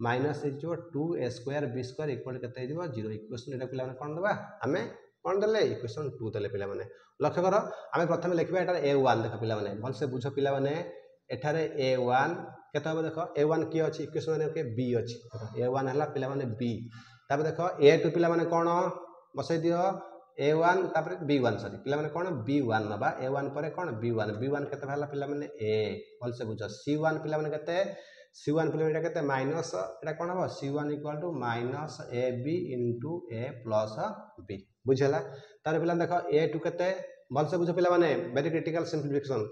माइनस जो 2a square b square equal केते जिवो 0 इक्वेशन एटा पिला माने कोन दबा हमें कोन दले इक्वेशन 2 दले पिला माने लक्ष्य करो हमें प्रथम लिखबा एटा a1 देखो पिला माने भल से बुझो पिला माने एठारे a1 केते हो देखो a1 की अछि इक्वेशन माने के b अछि देखो a1 हला पिला माने b तापर देखो a2 पिला माने कोन बसै दियो a1 तापर b1 सॉरी पिला माने कोन b1 नबा a1 परे कोन b1 केते हला पिला माने a भल से बुझो c1 पिला माने केते c1 पिला माने केते माइनस एटा कोन हो c1 equal to minus ab into a plus b बुझला तार पिला देखो a2 केते भल से बुझो पिला माने वेरी क्रिटिकल सिंपलीफिकेशन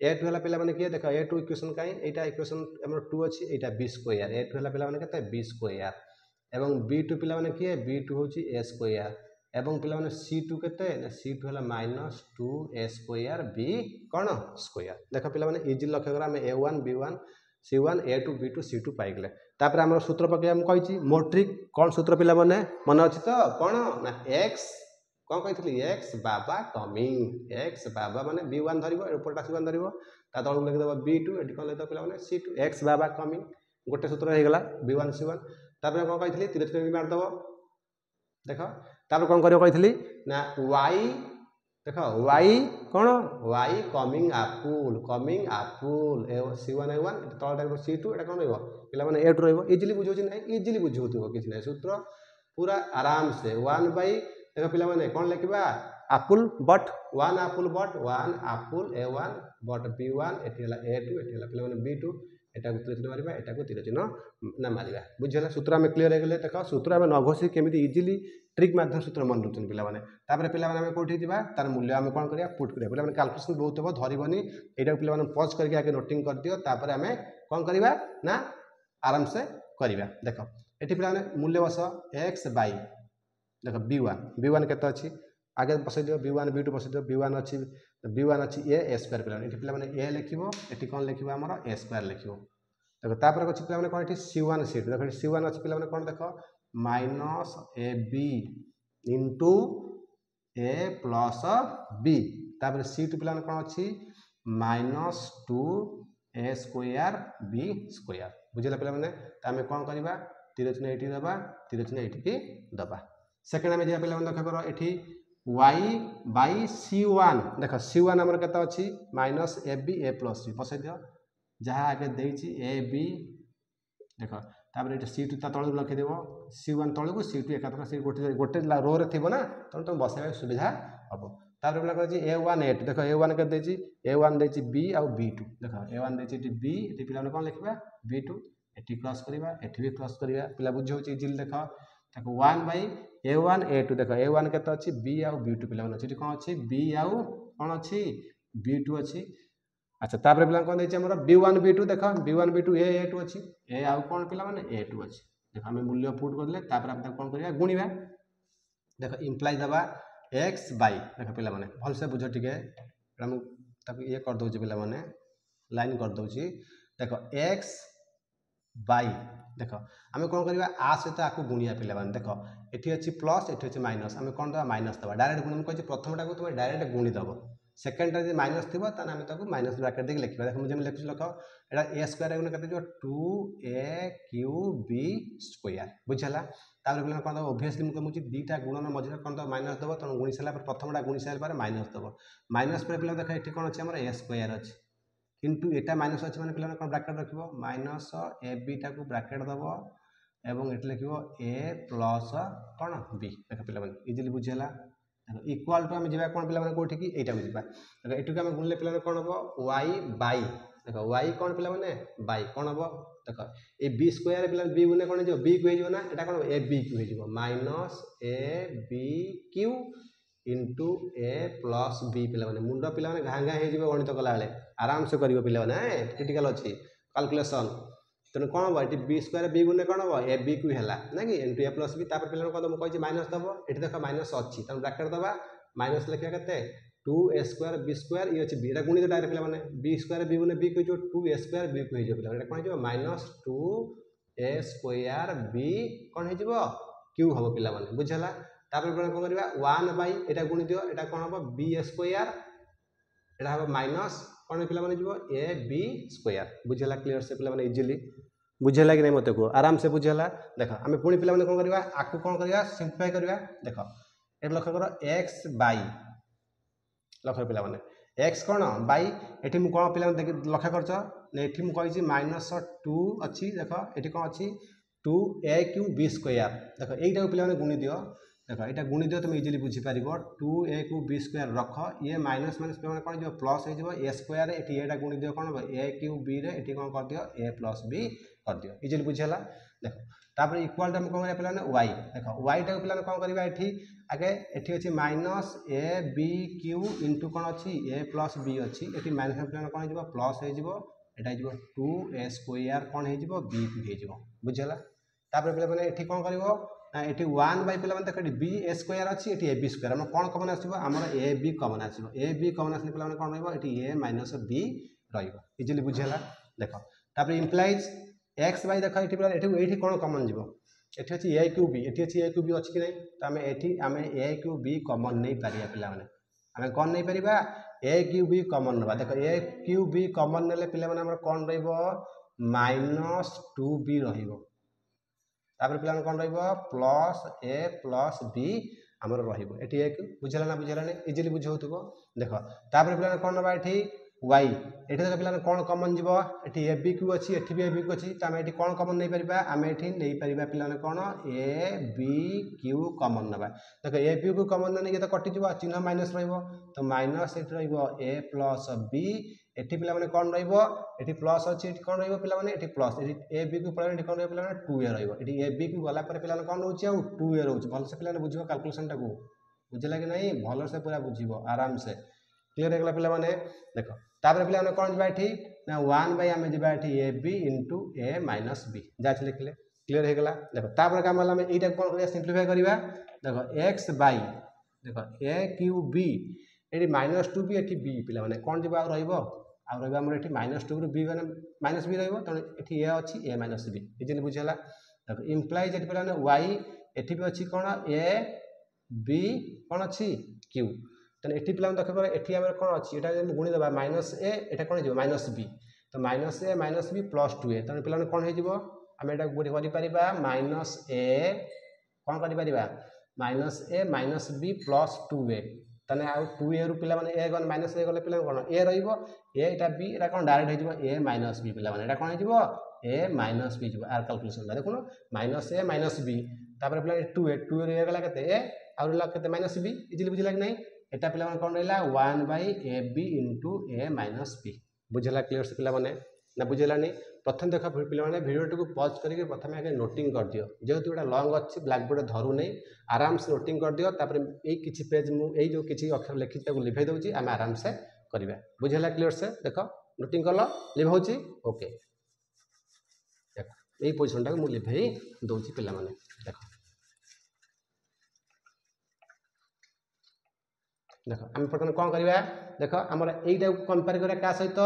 a2 हला पिला माने के देखो a2 इक्वेशन काई एटा इक्वेशन हमर 2 अछि एटा b स्क्वायर a2 हला पिला माने केते b स्क्वायर एवं b2 पिला माने के b2 होची a स्क्वायर एवं पिला माने c2 केते ना c2 हला माइनस 2a स्क्वायर b कोन स्क्वायर देखो पिला माने इजी लक्ष्य करा में a1 b1 c1 a2 b2 c2 पाइ गले तापर हमर सूत्र पके हम कहिची मोट्रिक कोन सूत्र पिला माने मन अछि तो कोन ना x कोन कहितली x बाबा कमिंग x बाबा माने b1 धरिबो ऊपरटा c1 धरिबो ता तळ लिख देबो b2 एठी कोन लेतो पिला माने c2 x बाबा कमिंग गोटे सूत्र हे गेला b1 c1 तापर कोन कहितली तिरछे भी मार दबो देखो तापर कोन करियो कहितली ना y देखो y कोन y coming Apple c1 a1 तळटा c2 एटा कोन रहबो पिला माने a2 रहबो इजीली बुझौ छी नै इजीली बुझौथिबो किछ नै सूत्र पूरा आराम से 1 बाय देखो पिला माने कोन लिखबा Apple but 1 Apple a1 but b1 एठी हला a2 एठी हला पिला माने b2 एटा को तिरछिन मारिबा एटा को तिरछिन ना मारिबा बुझला सूत्र में क्लियर हे गेले देखो सूत्र में न घोसी केमिति इजीली ट्रिक माध्यम सूत्र मन रुचन पिला माने तापर पिला माने हम कोठी दिबा तार मूल्य हम कोन करिया पुट करिया पिला माने कैलकुलेशन बहुत हो धरिबनी एटा पिला माने पॉज करके आके नोटिंग कर दियो तापर हम कोन करिबा ना आराम से करिबा देखो एठी पिला माने मूल्य बस x बाय देखो b1 केते अछि आगे बसै दियो b1 b2 बसै दियो b1 अछि a स्क्वायर पिला एठी पिला माने a लिखिबो एठी कोन लिखिबो हमर a स्क्वायर लिखिबो देखो तापर अछि पिला माने कोन एठी c1 c2 देखो c1 अछि पिला माने कोन देखो minus ab into a plus b तापर c2 पिला माने कोन अछि minus 2a square b square बुझला पिला माने त हम कोन करबा तिरछिन एठी दबा तिरछिन एठी की दबा सेकंड में जे पिला माने लक्ष्य करो एठी y बाय c1 देखो c1 हमर केता अछि minus ab a plus b बसै दियो जहा आगे देछि ab देखो तापर एठी c2 ता तळ लखि देबो c1 तळ को c2 एकाथरा से गोटे रो रे थिबो ना त तुम बसाय सुविधा हबो तापर पिला कहछि a1 8 देखो a1 के देछि a1 देछि b आ b2 देखो a1 देछि एठी b एठी पिला कोन लिखबा b2 एठी क्रॉस करिबा एठी भी क्रॉस करिबा पिला बुझौ छी जिल देखो देखो 1 बाय a1 a2 देखो a1 केते अछि b आ b2 पिला अछि एठी कोन अछि b आ कोन अछि b2 अछि अच्छा तापर पिला कोन देछि हमर b1 b2 देखो b1 b2 a2 अछि a आ कोन पिला माने a2 अछि देखो हम मूल्य पुट करले तापर हम कोन करिया गुणिबा देखो इंप्लाई दबा x बाय देखो पिला माने भल से बुझो ठीक है हम तब ये कर दउ छी पिला माने लाइन कर दउ छी देखो x बाय देख आम कौन करवा आ सहित आपको गुणिया पे देख ये अच्छी प्लस ये अच्छी माइनस आम कौन दवा माइनस दवा डायरेक्ट गुण मुझे प्रथमटा को तुम डायरेक्ट गुणी दब सेकेंडटा जो माइनस थी आम तक माइनस ब्राकेट देख लिखा देख मुझे लिखुच लख एटा ए स्क्वायर गुण के 2ab स्क्वायर बुझेगा तापर पे कौन दब ओभियसली मुझे दुईटा गुणन मझे कौन दब माइनस दब तेणु गुणी सारा प्रथमटा गुणी सारे माइनस दब माइनस पर पे देख ये कौन अच्छे आम ए स्क्वायर अच्छे किंतु एटा माइनस अच्छे मैंने पे कौन ब्राकेट रख माइनस ए बीटा को ब्राकेट दब एवं ये लिख ए प्लस कौन बी देख पे इजिली बुझेगा इक्वाल टू आम जा कौन पे कौटी की यहाँ को जावा ये आम गुणले पे कौन हम वाई बाई देख वाई कौन पे बाई कौन हम देख ये बी स्क्वायर पे बी गुणे कौन हो बी को ना यहाँ कौन ए बी क्यू हो minus a b q into a plus b पे मुंड पे घाँ घाँ हो गणित कला आराम से कर पे क्रिटिकल अच्छी कैलकुलेशन तेणु कौन हम ये बी स्क्वायर बी गुणे कौन हम ए बी क्यू है ना कि इंटू ए प्लस बी तापर पे कौन मुझे माइनस दब ये देख माइनस अच्छी तेनाली ब्राकेट दबा माइनस लिखा के 2a स्क्वायर बी स्क्वायर ये अच्छे बी गुणी डायरेक्ट पे बी स्क्वायर बी गुणे बी को 2a स्क्वायर बी को पे कौन हो माइनस 2a स्क्वायर बी कौन हो क्यू हम पे बुझेगा तापर कौन करवा 1 बाई ये गुणी दियो यहाँ कौन हम बी स्क्वायर यहाँ हम माइनस कौन पे ए बी स्क्वायर बुझेगा क्लीयर से पे इजिली बुझेगा कि नहीं मत कह आराम से बुझेगा देख आम पुणी पे कौन करवा आपको कौन करवा सिंप्लीफाई करवा देख ये लक्ष्य कर एक्स बाई लक्ष्य पे एक्स कौन बाई ये कौन पे लक्ष्य कर मुझे माइनस 2 अच्छी देख ये कौन अच्छी 2a क्यू बी स्क्वायर देख यहीटा पे गुणी दियो देख यहाँ गुणी दियो तुम इजिली बुझीपार 2a क्यू बी स्क्वायर रख ये माइनस माइनस पे कौन हो प्लस हो ए स्क्वायर ये गुणी दियो कौन हम ए क्यू बी रे कौन कर दियो ए प्लस बी कर दियो इजिली बुझेगा देख तापर इक्वाल टाइम कौन पे वाई देख वाई टाइम पे कौन करवा ये आगे ये अच्छी minus a b q into कौन अच्छी ए प्लस बी अच्छी ये माइनस पे कौन हो प्लस हो 2a स्क्वायर कौन हो बी क्यू हो बुझेगा तापर पे ये कौन कर ये 1 बाई पे देख बी ए स्क्वायर अच्छी ये ए बी स्क्वायर आम कौन कमन आसो आम ए बी कमन आसो ए बी कमन आसने पे कौन रही ए माइनस बी रजिली बुझेगा देख तापर इम्प्लाइज एक्स बाई देख ये कौन कमन जीव ये अच्छी ए क्यू बी ये अच्छी ए क्यू बी अच्छी कि नहीं तो आम ये आम ए क्यू बी कमन नहीं पारिया पे आम कौन नहीं पारिबा ए क्यू बी कमन नवा देख ए क्यू बी कमन नेले पे कौन माइनस 2b तापर पे कौन प्लस ए प्लस बी आमर रही बुझेगा ना बुझेगा इजिली बुझे देख तापर पे कौन नवा ये वाई ये देख पे कौन कमन जीव ये ए बी क्यू अच्छी ये भी ए बी क्यू अच्छी तो आम ये कौन कमन नहीं पारिबा आम ये नहीं पारिबा पे कौन ए बी क्यू कमन नवा देख ए बी क्यू कमन नहीं तो कटिज चिन्ह माइनस तो माइनस ये ए प्लस बी ये पे कौन रही प्लस अच्छी कौन पे प्लस ए बी को पढ़े कौन पे 2a रही ए बी को गला पे कौन रोचे 2a रोचे भलसे पे बुझ कैलकुलेशन टाक बुझेगा कि नहीं भल से पूरा बुझ आराम से क्लीयर होगा पे देख तापर पे कौन जावा ये ना 1 बाई आम जा a B into A minus b जहाँ लिखले क्लीयर होगा देख तापर कम आम यहाँ कौन कर सिंप्लीफाई करवा देख एक्स बाई देख ए क्यू बी ये माइनस 2b ये बी पे कौन जी आम रहा ये माइनस 2 बी मैंने माइनस बी रही ये अच्छी ए माइनस बी इजिली बुझेगा देख इम्प्लाइज ये पे वाई ये भी अच्छी कौन ए बी कौन अच्छी क्यू तेना ये पे देख ये कौन अच्छी ये गुणी देवा माइनस ए ये कौन हो माइनस बी तो माइनस ए माइनस बी प्लस 2a तेना पे कौन हो आम यहाँ माइनस ए कौन कर माइनस ए माइनस बी प्लस 2a तेने आउ 2a रु पे ए गले माइनस ए गले पे कौन ए रहा बी ये कौन डायरेक्ट हो ए माइनस बी पे कौन हो ए माइनस बी जो आर कैलकुलेशन देखुन माइनस ए माइनस बी तापर पे 2a ए गला के आउ माइनस बी इजिली बुझेगा कि नहीं यहाँ पे कौन रहा 1 by A B into A minus B बुझेगा क्लीयर से पे ना बुझेलानी प्रथम देख पे भिडियो को पॉज करके प्रथम आगे नोटिंग कर दियो जेहेतु गोटा लंग अच्छी ब्लैक बोर्ड धरू नहीं आराम से नोटिंग कर दियो तापर ये किसी पेज मुझे जो किसी अक्षर लिखी लिभे दूसरी आम आराम से करवा बुझेगा क्लीयर से देख नोटिंग कल लिभाऊँ ओके देख यही पोजिशन टाक मुझे लिभे दूसरी पे देख देख आम प्रथम कौन करवा देख आमर यहीटा कंपेयर करा क्या सहित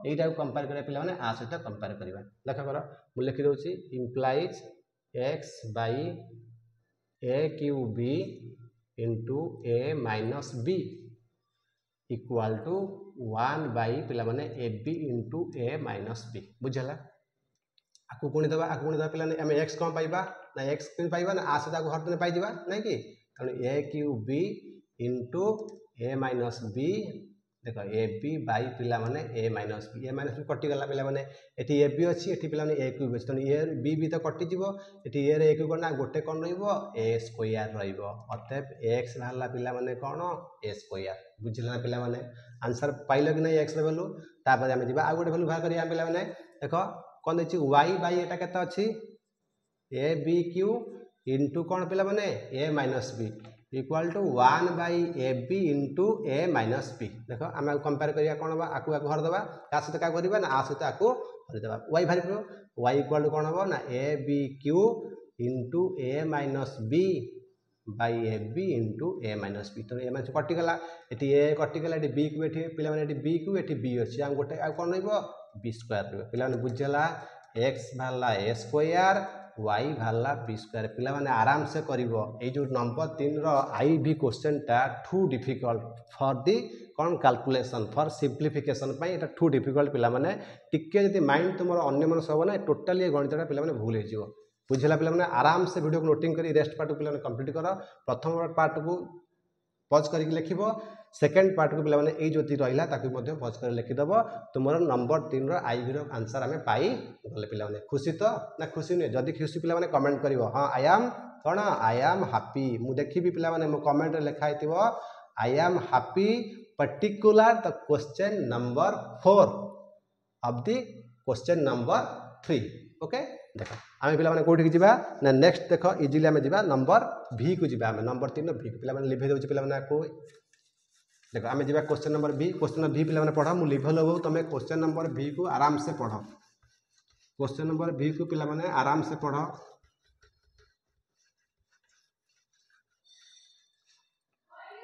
यहीटा कंपेयर करिया पिला माने आ सहित कंपेयर करिया देख कर मु लिखि दोछि implies x by a cube b into a minus b equal to 1 by पिला माने ab into a minus b बुझला आकु गुणी दबा पिला आम x कौन पाइबा ना x क्यों पाइबा ना आ सहित हर दिन पाइबा नहीं कि तेणु a cube b into a minus b देख ए बी बाई पिला माने ए माइनस बी कटिगला पिला माने एटी ए बी अच्छी एटी पिला माने ए क्यूब अच्छी तेणु ए बी तो कटिଯିव एटी ए रे क्यूब ना गोटे कौन रहिबो ए स्क्वायर रहिबो अतएव एक्स बाहरला पिला माने कौन ए स्क्वायर बुझिला पिला माने आंसर पाइलो कि नहीं एक्स रे वैल्यू तापर हम जिबा आ गोटे वैल्यू बाहर करिया पिला माने देखो कौन देछि y बाई एटा केते अछि ए बी क्यू इंटू कौन पिला माने A minus B equal to 1 by A B into A minus B देख आम कंपेयर करिया कौन बा आकु आकु हरदबा का सहित का करबा ना आ सहित आकु हरदबा y भारी पड़ो y इक्वल टू कौन हो ना a b q into A minus b by A B into A minus b तो ए माइनस कटिगला एटी ए कटिगला एटी बी को एटी पिला माने एटी बी को एटी बी अछि हम गोटे आ कोन रहइबो बी स्क्वायर रहइबो पिला माने बुझला x भाला ए स्क्वायर y भाला बी स्क्वायर पिला माने आराम से करिवो ए जो नंबर 3 रो आई भी क्वेश्चन टा टू डिफिकल्ट फॉर दी कौन कैलकुलेशन फॉर सिंप्लिफिकेशन पई एटा टू डिफिकल्ट पिला माने टिके जदी माइंड तुमर अन्य मन सब ना टोटली गणितटा पिला माने भूल हे जिवो बुझला पिला माने आराम से वीडियो को नोटिंग करी रेस्ट पार्ट पिला माने कंप्लीट करो प्रथम पार्ट को पॉज करके लिखिबो सेकंड पार्ट को पिला माने ए जोती रहिला ताकि मध्ये पॉज कर लिखि दबो तुमर नंबर 3 रो आई रो आंसर हमें पाई गले पिला माने खुशी तो ना खुशी नै जदी खुशी पिला माने कमेंट करिवो हां आई एम कोन आई एम हैप्पी मु देखिबी पिला माने मो कमेंट रे लिखा हितिबो I am happy particular the question number 4 of the question number 3 okay देखो आमे पिला माने कोठी जिबा ना नेक्स्ट देखो इजीली आमे जिबा नंबर v को जिबा आमे नंबर 3 नो v को पिला माने लिभे दोछि पिला माने को देखो आमे जिबा क्वेश्चन नंबर v पिला माने पढा मु लिभे लबो तमे क्वेश्चन नंबर v को आराम से पढो क्वेश्चन नंबर v को पिला माने आराम से पढो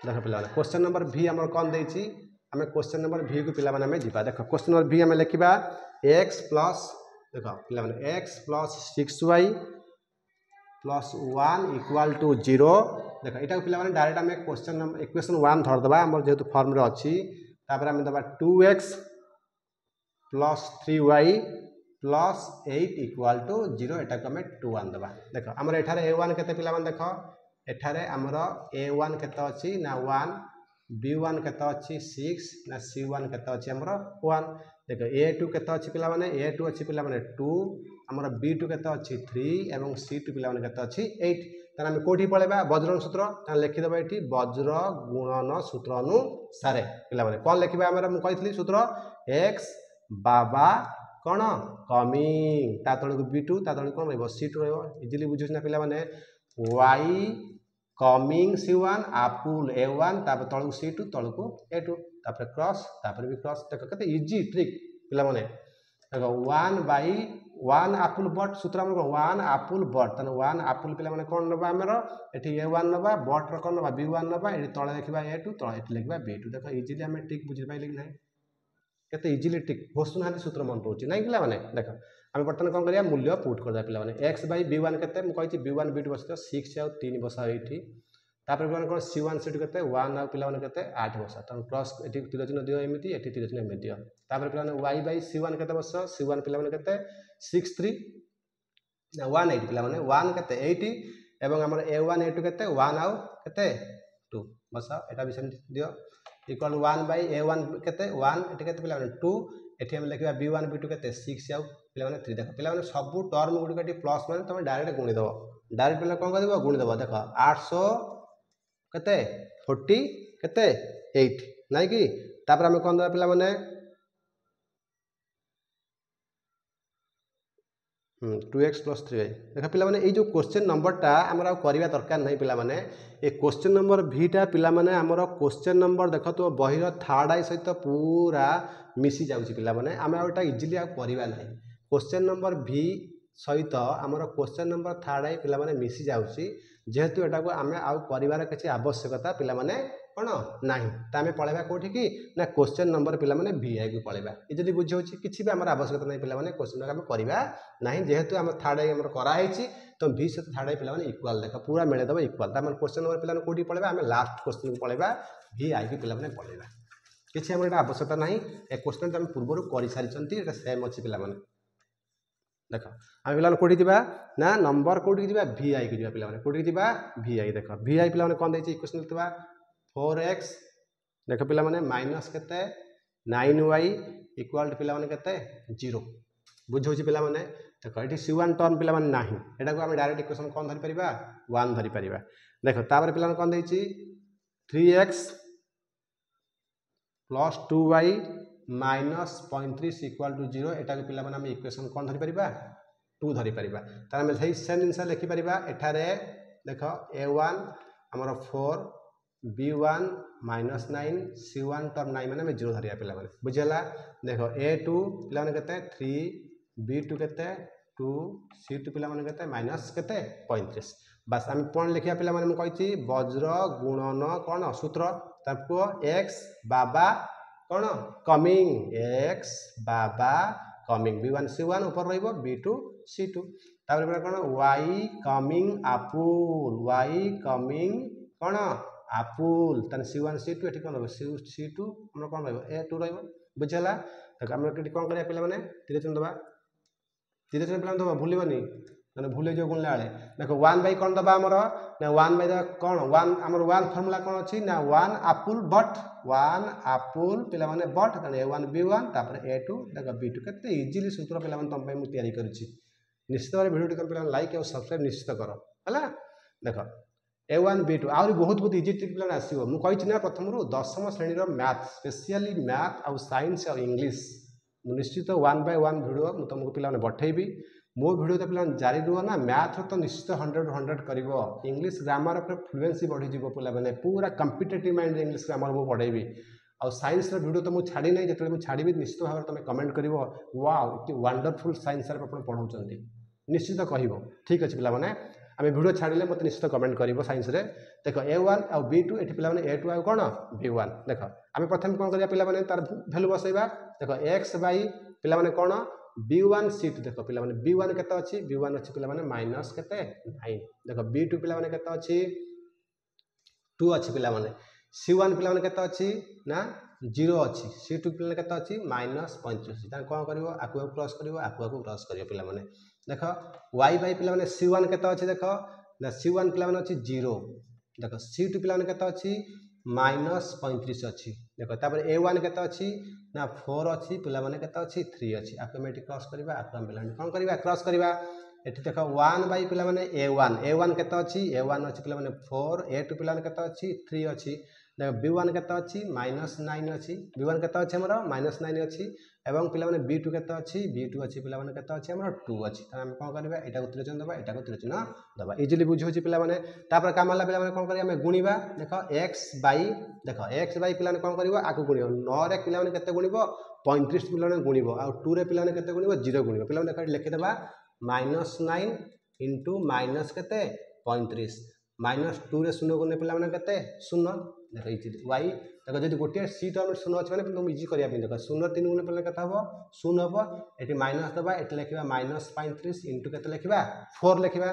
देखो पिला माने क्वेश्चन नंबर v हमर कोन देछि आमे क्वेश्चन नंबर v को पिला माने आमे जिबा देखो क्वेश्चन नंबर v आमे लिखिबा x प्लस देखो पिला माने x plus 6y plus 1 equal to 0 देखो एटा पिला माने डायरेक्ट हमें क्वेश्चन नंबर इक्वेशन 1 धर दबा हमर जेतु फॉर्म रे अछि तापर हमें दबा 2x plus 3y plus 8 equal to 0 एटा को हमें 2 1 दबा देखो हमर एठारे a1 केते पिला माने देखो एठारे हमर a1 केते अछि ना 1 b1 केते अछि 6 ना c1 केते अछि हमर 1 देखो a2 केते अछि पिला माने a2 अछि पिला माने 2 हमर b2 केते अछि 3 एवं c2 पिला माने केते अछि 8 तार हम कोठी पळेबा वज्रन सूत्र ता लिखि दबा एठी वज्र गुणन सूत्र अनुसार पिला माने कोन लिखिबा हमर मु कहितली सूत्र x बाबा कोन कमिंग ता तळको b2 ता तळको कोन रहबो c2 रहबो इजीली बुझिस ना पिला माने y कमिंग c1 आपुल a1 ता तळको c2 तळको a2 तापर क्रॉस तापर भी क्रॉस देखो कते इजी ट्रिक पिला माने देखो 1 बाय 1 एप्पल बट सूत्र हमर 1 एप्पल बट तने 1 एप्पल पिला माने कोन नबा हमर एठी a1 नबा बट र कोन नबा b1 नबा एठी तळे देखिबा a2 तळे एठी लिखबा b2 देखो इजीली हम ट्रिक बुझि पाइले कि नै कते इजीली ट्रिक होसुन हाली सूत्र मन पउची नै पिला माने देखो हम बर्तन कोन करिया मूल्य पुट कर दा पिला माने x बाय b1 केते मु कहिछि b1 b2 बसतो 6 और 3 बसा एठी तापर पिला कोन c1 c2 केते 1 आ पिला माने केते 8 बसा त क्रॉस एठी 3 चिन्ह दियो एमिति एठी 3 चिन्ह एमिति दियो तापर पिला माने y बाय c1 केते बस c1 पिला माने केते 6 3 ना 1 8 पिला माने 1 केते 80 एवं हमर a1 a2 केते 1 आउ केते 2 बसा एटा भी सेम दियो इक्वल 1 बाय a1 केते 1 एठी केते पिला माने 2 एठी हम लिखबा b1 b2 केते 6 आउ पिला माने 3 देखो पिला माने सब टर्म गुडी केटी प्लस माने तमे डायरेक्ट गुणी दबो डायरेक्ट पिला कोन करदिबो गुणी दबो देखो 800 केते 40 केते 8 नाइ कि तापर हम कोन दबा पिला माने 2x + 3y देखा पिला माने ए जो क्वेश्चन नंबर टा हमरा करिवा दरकार नै पिला माने ए क्वेश्चन नंबर v टा पिला माने हमर क्वेश्चन नंबर देखो तो बहिर थर्ड आई सहित पूरा मिसी जाउची पिला माने हम एटा इजीली आ करिवा नै क्वेश्चन नंबर v सहित आमर क्वेश्चन नंबर 3 आई पिला माने मिसी जाउची जेहेतु एटा को आमे आउ परिवार किछि आवश्यकता पिला माने कोन नाही त आमे पळेबा कोठी की ना क्वेश्चन नंबर पिला माने VI को पळेबा ए जदी बुझी होची किछि भी आमर आवश्यकता नाही पिला माने क्वेश्चन आमे परिबा नाही जेहेतु आम 3 आई आमर करा हेची तो V से 3 आई पिला माने इक्वल देख पूरा मेळे दबा इक्वल त आमर क्वेश्चन नंबर पिला कोठी पळेबा आमे लास्ट क्वेश्चन को पळेबा VI को पिला माने पळेबा किछि आमर आवश्यकता नाही ए क्वेश्चन त आमे पूर्वरु करि सारिचंती एटा सेम अछि पिला माने देख आम पिला कोठी दिबा ना नंबर कोठी दिबा VI को दिबा पिला माने कोठी दिबा VI देख VI पिला माने कोन दैछि इक्वेशन दिबा 4x देख पिला माने माइनस केते 9y इक्वल पिला माने केते 0 बुझौ छी पिला माने देख एठी C1 टर्म पिला माने नाही एटा को हम डायरेक्ट इक्वेशन कोन धरि परिबा 1 धरि परिबा देख तापर पिला कोन दैछि 3x plus 2y minus 35 equal to 0 एटा को पिला माने हम इक्वेशन कोन धरि परिबा 2 धरि परिबा त हम सही सेम जिंस लिखि परिबा एठारे देख a1 हमर 4 b1 माइनस 9 c1 टर्म 9 माने हम 0 धरिया पिला माने बुझला देख a2 पिला माने केते 3 b2 केते 2 c2 पिला माने केते माइनस केते 35 बस हम कोन लिखिया पिला माने हम कहिछि वज्र गुणन कोन सूत्र तको x बाबा कोन कमिंग x बाबा कमिंग b1 c1 ऊपर रहइबो b2 c2 तापर बरा कोन y कमिंग अपुल y कमिंग कोन अपुल तन c1 c2 एठी कोन रहइबो c2 हमर कोन रहइबो a2 रहइबो बुझला त हम केटी कोन करिया पिला माने धीरे चन दबा दबा भूलिबनी माने भूले जो गुणला आले देखो 1 बाय कोन दबा हमर ना 1 बाय द कोन 1 हमर 1 फार्मूला कोन अछि ना 1 अपुल बट 1 अपुल पिला माने बट तने a1 b1 तापर a2 देखो b2 केते इजीली सूत्र पिला माने तम पय मु तयारी करछि निश्चित भाबे वीडियो टिकन पिला लाइक और सब्सक्राइब निश्चित करो हला देखो a1 b2 आउरी बहुत इजी ट्रिक पिला आसीबो मु कहिछि ना प्रथम रु 10म श्रेणी रो मैथ स्पेशली मैथ और साइंस और इंग्लिश मु निश्चित 1 बाय 1 वीडियो मु तुमको पिला माने बठेबी मो वीडियो तो पिला जारी रुह ना मैथ तो निश्चित 100 करिवो इंग्लिश ग्रामर पर फ्लुएंसी बढ़ी जीवो पिला माने पूरा कॉम्पिटिटिव माइंड इंग्लिश ग्रामर मो पढेबी और साइंस रो वीडियो तो मु छाडी नै जेतले मु छाडीबी निश्चित भाबे तुम कमेंट करिवो वाओ इति वंडरफुल साइंस रे आपण पढौचंती निश्चित कहिवो ठीक अछि पिला माने आमे वीडियो छाडिले मते निश्चित कमेंट करिवो साइंस रे देखो a1 और b2 एठी पिला माने a2 आ कोन b1 देखो आमे प्रथम कोन करिया पिला माने तार वैल्यू बसैबा देखो x बाई पिला माने कोन b1 सीट देखो पिला माने b1 केते अछि b1 अछि पिला माने माइनस केते 9 देखो b2 पिला माने केते अछि 2 अछि पिला माने c1 पिला माने केते अछि ना 0 अछि c2 पिला केते अछि माइनस 35 त कोन करिवो आकु क्रॉस करिवो आकु क्रॉस करियो पिला माने देखो y बाय पिला माने c1 केते अछि देखो ना c1 पिला माने अछि 0 देखो c2 पिला माने केते अछि माइनस 35 अछि देखो तापर a1 केते अछि ना 4 अछि पिला माने केते अछि 3 अछि ऑटोमेटिक क्रॉस करबा आकम पिला कोन करबा क्रॉस करबा एठी देखो 1 बाय पिला माने a1 केते अछि a1 अछि पिला माने 4 a2 पिला माने केते अछि 3 अछि देखो b1 केते अछि माइनस 9 अछि b1 केते अछि हमर माइनस 9 अछि एवं पिला माने b2 केते अछि b2 अछि पिला माने केते अछि हमर 2 अछि त हम कोन करबा एटा उत्तर चिन्ह दबा एटा उत्तर चिन्ह दबा इजीली बुझियो छी पिला माने तापर काम वाला पिला माने कोन करिया हम गुणीबा देखो x बाय पिला माने कोन करबो आकु गुणियो 9 रे पिला माने केते गुणिबो 35 पिला माने गुणिबो और 2 रे पिला माने केते गुणिबो 0 गुणिबो पिला माने लिखि देबा -9 इनटू माइनस केते 35 -2 रे 0 गुणे पिला माने केते 0 देखो इजी y देखो जदि गोटे c टर्म 0 अछि माने तुम इजी करिया पे देखो 0 3 गुणे पिला केते हबो 0 हबो एठी माइनस दबा एठी लिखिबा -35 इनटू केते लिखिबा 4 लिखिबा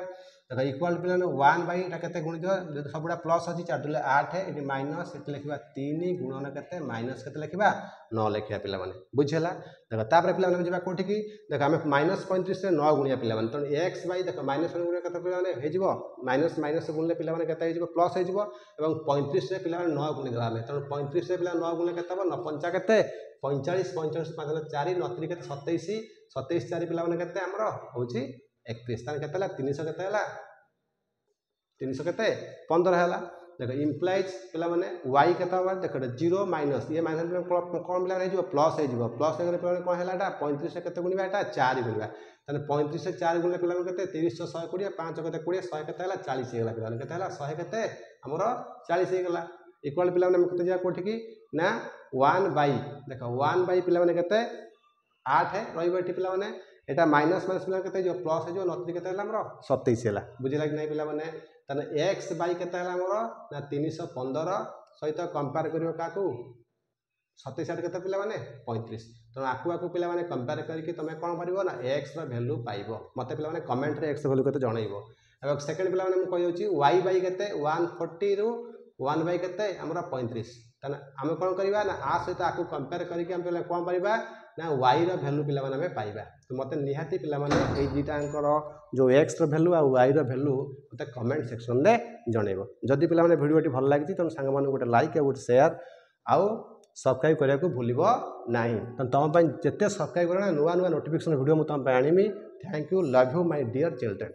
देखो इक्वल पिला 1 बाय एटा केते गुणि दियो जदि सबुडा प्लस अछि 4 दुले 8 एठी माइनस एठी लिखिबा 3 गुणन केते माइनस केते लिखिबा 9 लिखिया पिला माने बुझिला देखो तापर पिला माने जेबा कोठी की देखो हमें -35 से 9 गुणिया पिला माने त x बाय देखो -1 गुणिया केते पिला माने हे जिवो माइनस माइनस गुणले पिला माने केते हे जिवो प्लस हे जिवो एवं 35 से पिला माने 9 गुणि देबा हमें त 35 से पिला 9 गुणले केते हबो 9 पंचा केते 45 45 5 4 9 3 केते 27 27 4 पिला माने केते हमरो होची 31 तान केते हला 300 केते हला 300 केते 15 हला देखो इंप्लाइज पिला माने y केते हबा देखो 0 माइनस ये माइनस कोन मिला रे जो प्लस हे जो प्लस हे पिला कोन हला एटा 35 से केते गुणिबा एटा 4 गुणिबा तने 35 से 4 गुणले पिला केते 30 100 120 5 केते 20 100 केते हला 40 हे गला पिला केते हला 100 केते हमरो 40 हे गला इक्वल पिला माने केते जा कोठी की ना 1 बाय देखो 1 बाय पिला माने केते 8 है रहिबो एठी पिला माने एटा माइनस माइनस पिला केते जो प्लस है जो नत्री केते हला हमरो 27 हला बुझिला कि नै पिला माने तने x बाय केते हला हमरो ना 315 सहित कंपेयर करियो काकू 27 आठ केते पिला माने 35 तो आकु आकु पिला माने कंपेयर करके तमे कोन परिबो ना x रो वैल्यू पाइबो मते पिला माने कमेंट रे x वैल्यू केते जणाइबो अब सेकंड पिला माने मु कहि होची y बाय केते 140 रु 1 बाय केते हमरा 35 तने हम कोन करबा ना आ सहित आकु कंपेयर करके हम पिला कोन परिबा ना y रो वैल्यू पिला माने हमें पाइबा तो मते निहाती पिला माने ए जीटा अंकर जो x रो वैल्यू आ y रो वैल्यू मते कमेंट सेक्शन रे जणाइबो जदी पिला माने वीडियोटी भल लागिति त संग माने गोटे लाइक आ गोटे शेयर आउ सब्सक्राइब करिया को भूलिबो नाही तो तुम जेते सब्सक्राइब करना नुआ नुआ नोटिफिकेशन वीडियो मु तुम आनिमी thank you love you my dear children.